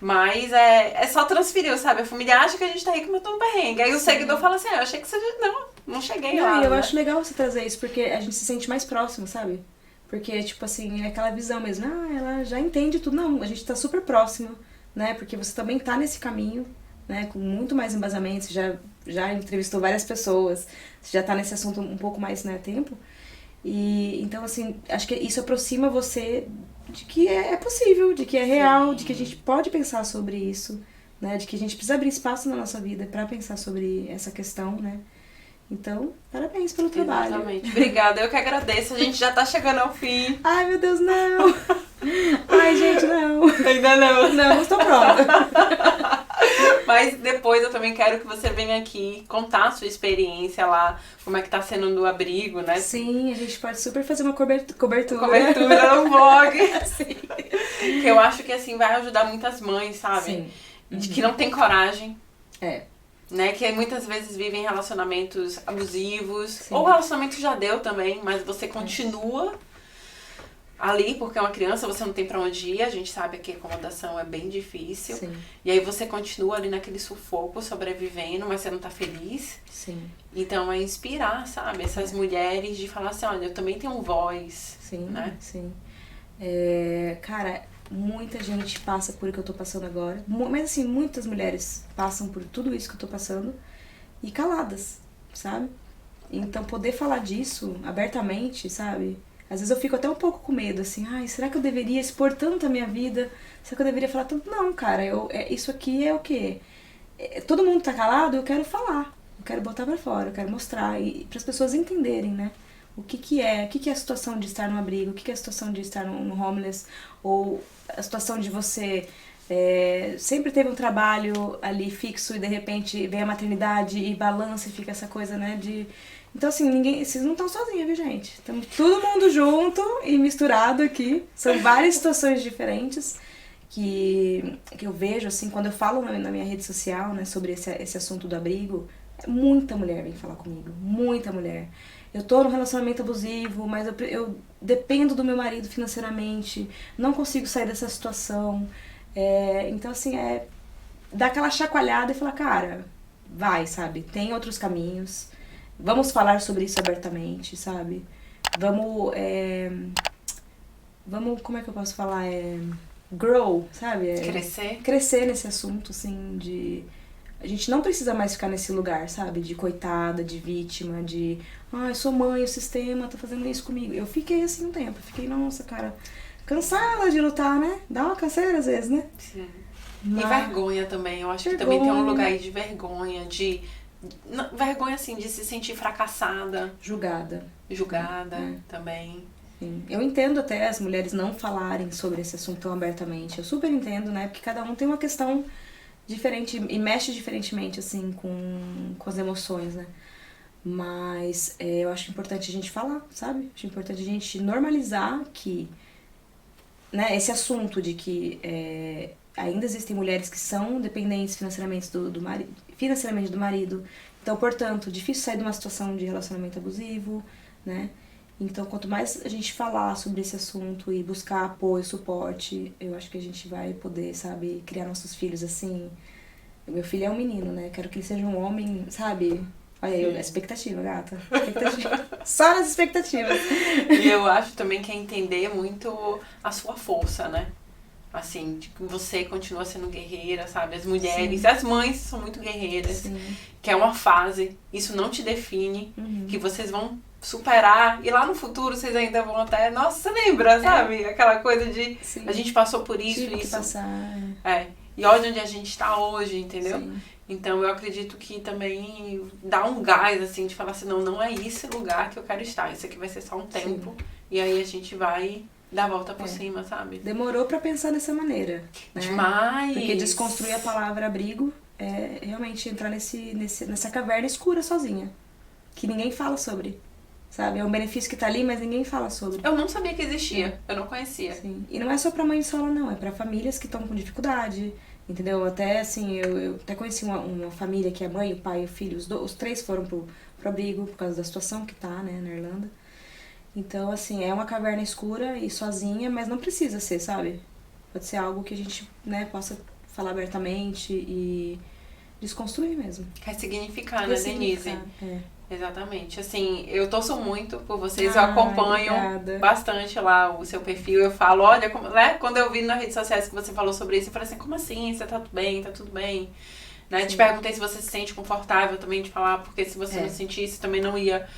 Mas é só transferir, sabe? A família acha que a gente tá rico, mas tô no perrengue. Aí o seguidor fala assim, eu achei que você já... Não cheguei lá. E eu acho legal você trazer isso, porque a gente se sente mais próximo, sabe? Porque, tipo assim, é aquela visão mesmo. Ela já entende tudo. Não, a gente tá super próximo, né? Porque você também tá nesse caminho, né, com muito mais embasamento, você já entrevistou várias pessoas, você já tá nesse assunto um pouco mais, né, tempo. E então, assim, acho que isso aproxima você de que é possível, de que é real, de que a gente pode pensar sobre isso, né, de que a gente precisa abrir espaço na nossa vida pra pensar sobre essa questão, né. Então, parabéns pelo trabalho. Exatamente. Obrigada, eu que agradeço. A gente já tá chegando ao fim. Ai, meu Deus, não! Ai, gente, não! Ainda não. Não estou pronta. Mas depois eu também quero que você venha aqui contar a sua experiência lá, como é que tá sendo no abrigo, né? Sim, a gente pode super fazer uma cobertura. Cobertura no vlog. Sim. Que eu acho que assim vai ajudar muitas mães, sabe? Sim. De que não tem coragem. É. Né? Que muitas vezes vivem relacionamentos abusivos. Sim. Ou relacionamento já deu também, mas você continua ali, porque é uma criança, você não tem pra onde ir, a gente sabe que a acomodação é bem difícil. Sim. E aí você continua ali naquele sufoco, sobrevivendo, mas você não tá feliz. Sim. Então é inspirar, sabe? Essas mulheres de falar assim, olha, eu também tenho voz. Sim, né? sim. Cara, muita gente passa por o que eu tô passando agora. Mas assim, muitas mulheres passam por tudo isso que eu tô passando e caladas, sabe? Então poder falar disso abertamente, sabe? Às vezes eu fico até um pouco com medo, assim, será que eu deveria expor tanto a minha vida? Será que eu deveria falar tanto? Não, cara, isso aqui é o quê? Todo mundo tá calado, eu quero falar, eu quero botar pra fora, eu quero mostrar, e para as pessoas entenderem, né? O que é a situação de estar no abrigo, o que é a situação de estar no homeless, ou a situação de você sempre teve um trabalho ali fixo e de repente vem a maternidade e balança e fica essa coisa, né, de... Então, assim, vocês não estão sozinhos, viu, gente? Estamos todo mundo junto e misturado aqui. São várias situações diferentes que eu vejo, assim, quando eu falo na minha rede social, né, sobre esse assunto do abrigo, muita mulher vem falar comigo, muita mulher. Eu tô num relacionamento abusivo, mas eu dependo do meu marido financeiramente, não consigo sair dessa situação. Então, assim, dar aquela chacoalhada e falar, cara, vai, sabe? Tem outros caminhos. Vamos falar sobre isso abertamente, sabe? Vamos, como é que eu posso falar? Grow, sabe? Crescer nesse assunto, assim, de... A gente não precisa mais ficar nesse lugar, sabe? De coitada, de vítima, de... eu sou mãe, o sistema tá fazendo isso comigo. Eu fiquei assim um tempo, fiquei, nossa, cara, cansada de lutar, né? Dá uma canseira às vezes, né? Sim. E vergonha também, eu acho que também tem um lugar aí de vergonha, vergonha, assim, de se sentir fracassada. Julgada também. Sim. Eu entendo até as mulheres não falarem sobre esse assunto tão abertamente. Eu super entendo, né? Porque cada um tem uma questão diferente e mexe diferentemente, assim, com as emoções, né? Mas eu acho importante a gente falar, sabe? Acho importante a gente normalizar que, né, esse assunto de que ainda existem mulheres que são dependentes financeiramente do marido. Então, portanto, difícil sair de uma situação de relacionamento abusivo, né? Então, quanto mais a gente falar sobre esse assunto e buscar apoio, suporte, eu acho que a gente vai poder, sabe, criar nossos filhos assim. Meu filho é um menino, né? Quero que ele seja um homem, sabe? Olha aí, a expectativa, gata. Expectativa. Só nas expectativas. E eu acho também que é entender muito a sua força, né? Assim, de que você continua sendo guerreira, sabe? As mulheres, as mães são muito guerreiras. Sim. Que é uma fase, isso não te define, que vocês vão superar e lá no futuro vocês ainda vão até... Nossa, você lembra, sabe? Aquela coisa de... Sim. A gente passou por isso, Tive que passar. E olha onde a gente tá hoje, entendeu? Sim. Então eu acredito que também dá um gás, assim, de falar assim, não é esse lugar que eu quero estar. Isso aqui vai ser só um tempo. Sim. E aí a gente vai dar a volta por cima, sabe? Demorou pra pensar dessa maneira, né? Demais! Porque desconstruir a palavra abrigo, é realmente entrar nessa caverna escura sozinha. Que ninguém fala sobre. Sabe? É um benefício que tá ali, mas ninguém fala sobre. Eu não sabia que existia. Eu não conhecia. Sim. E não é só pra mãe solo, não. É pra famílias que estão com dificuldade. Entendeu? Até assim, eu até conheci uma família que é mãe, o pai e o filho. Os três foram pro abrigo por causa da situação que tá, né, na Irlanda. Então, assim, é uma caverna escura e sozinha, mas não precisa ser, sabe? Pode ser algo que a gente, né, possa falar abertamente e desconstruir mesmo. Ressignificar, né, Denise? É. Exatamente. Assim, eu torço muito por vocês, eu acompanho bastante lá o seu perfil, eu falo, olha, né, quando eu vi nas redes sociais que você falou sobre isso, eu falei assim, como assim? Você tá tudo bem? Tá tudo bem? Né? Te perguntei se você se sente confortável também de falar, porque se você não sentisse, também não ia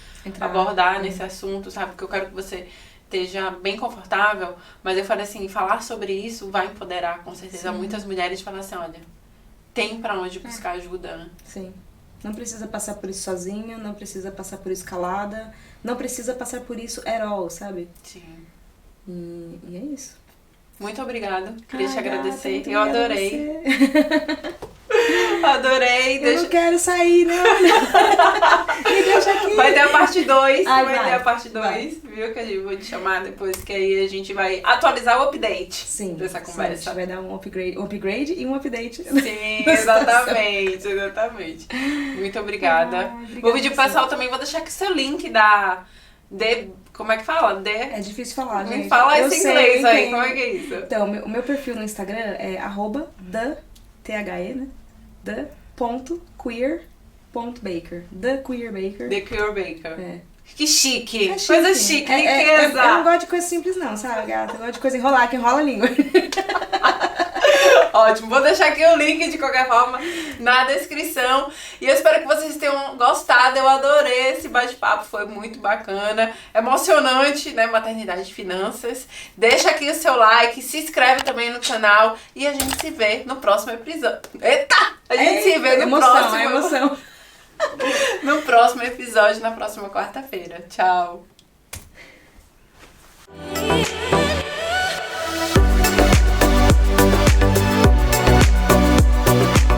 abordar nesse assunto, sabe? Porque eu quero que você esteja bem confortável, mas eu falei assim, falar sobre isso vai empoderar, com certeza, muitas mulheres de falar assim, olha, tem pra onde buscar ajuda, né? Sim. Não precisa passar por isso sozinha, não precisa passar por isso calada, não precisa passar por isso at all, sabe? Sim. E é isso. Muito obrigada. Queria te agradecer. Gata, eu adorei. Adorei. Eu não quero sair, não. Me deixa aqui. Vai ter a parte 2. Vai ter a parte 2. Viu que eu vou te chamar depois, que aí a gente vai atualizar o update dessa conversa. Sim, a gente vai dar um upgrade e um update. Sim, exatamente. Muito obrigada. Vou pedir pro pessoal também, vou deixar aqui o seu link como é que fala? É difícil falar, gente. Me fala esse inglês aí, como é que é isso? Então, o meu perfil no Instagram é @the_, né? the.queer.baker. The Queer Baker. The Queer Baker. É. Que chique. É chique. Coisa chique, riqueza. Eu não gosto de coisa simples não, sabe, gata? Eu gosto de coisa enrolar, que enrola a língua. Ótimo, vou deixar aqui o link de qualquer forma na descrição. E eu espero que vocês tenham gostado. Eu adorei esse bate-papo, foi muito bacana, emocionante, né? Maternidade e finanças. Deixa aqui o seu like, se inscreve também no canal e a gente se vê no próximo episódio. Eita! A gente se vê no próximo. Emoção. No próximo episódio, na próxima quarta-feira. Tchau.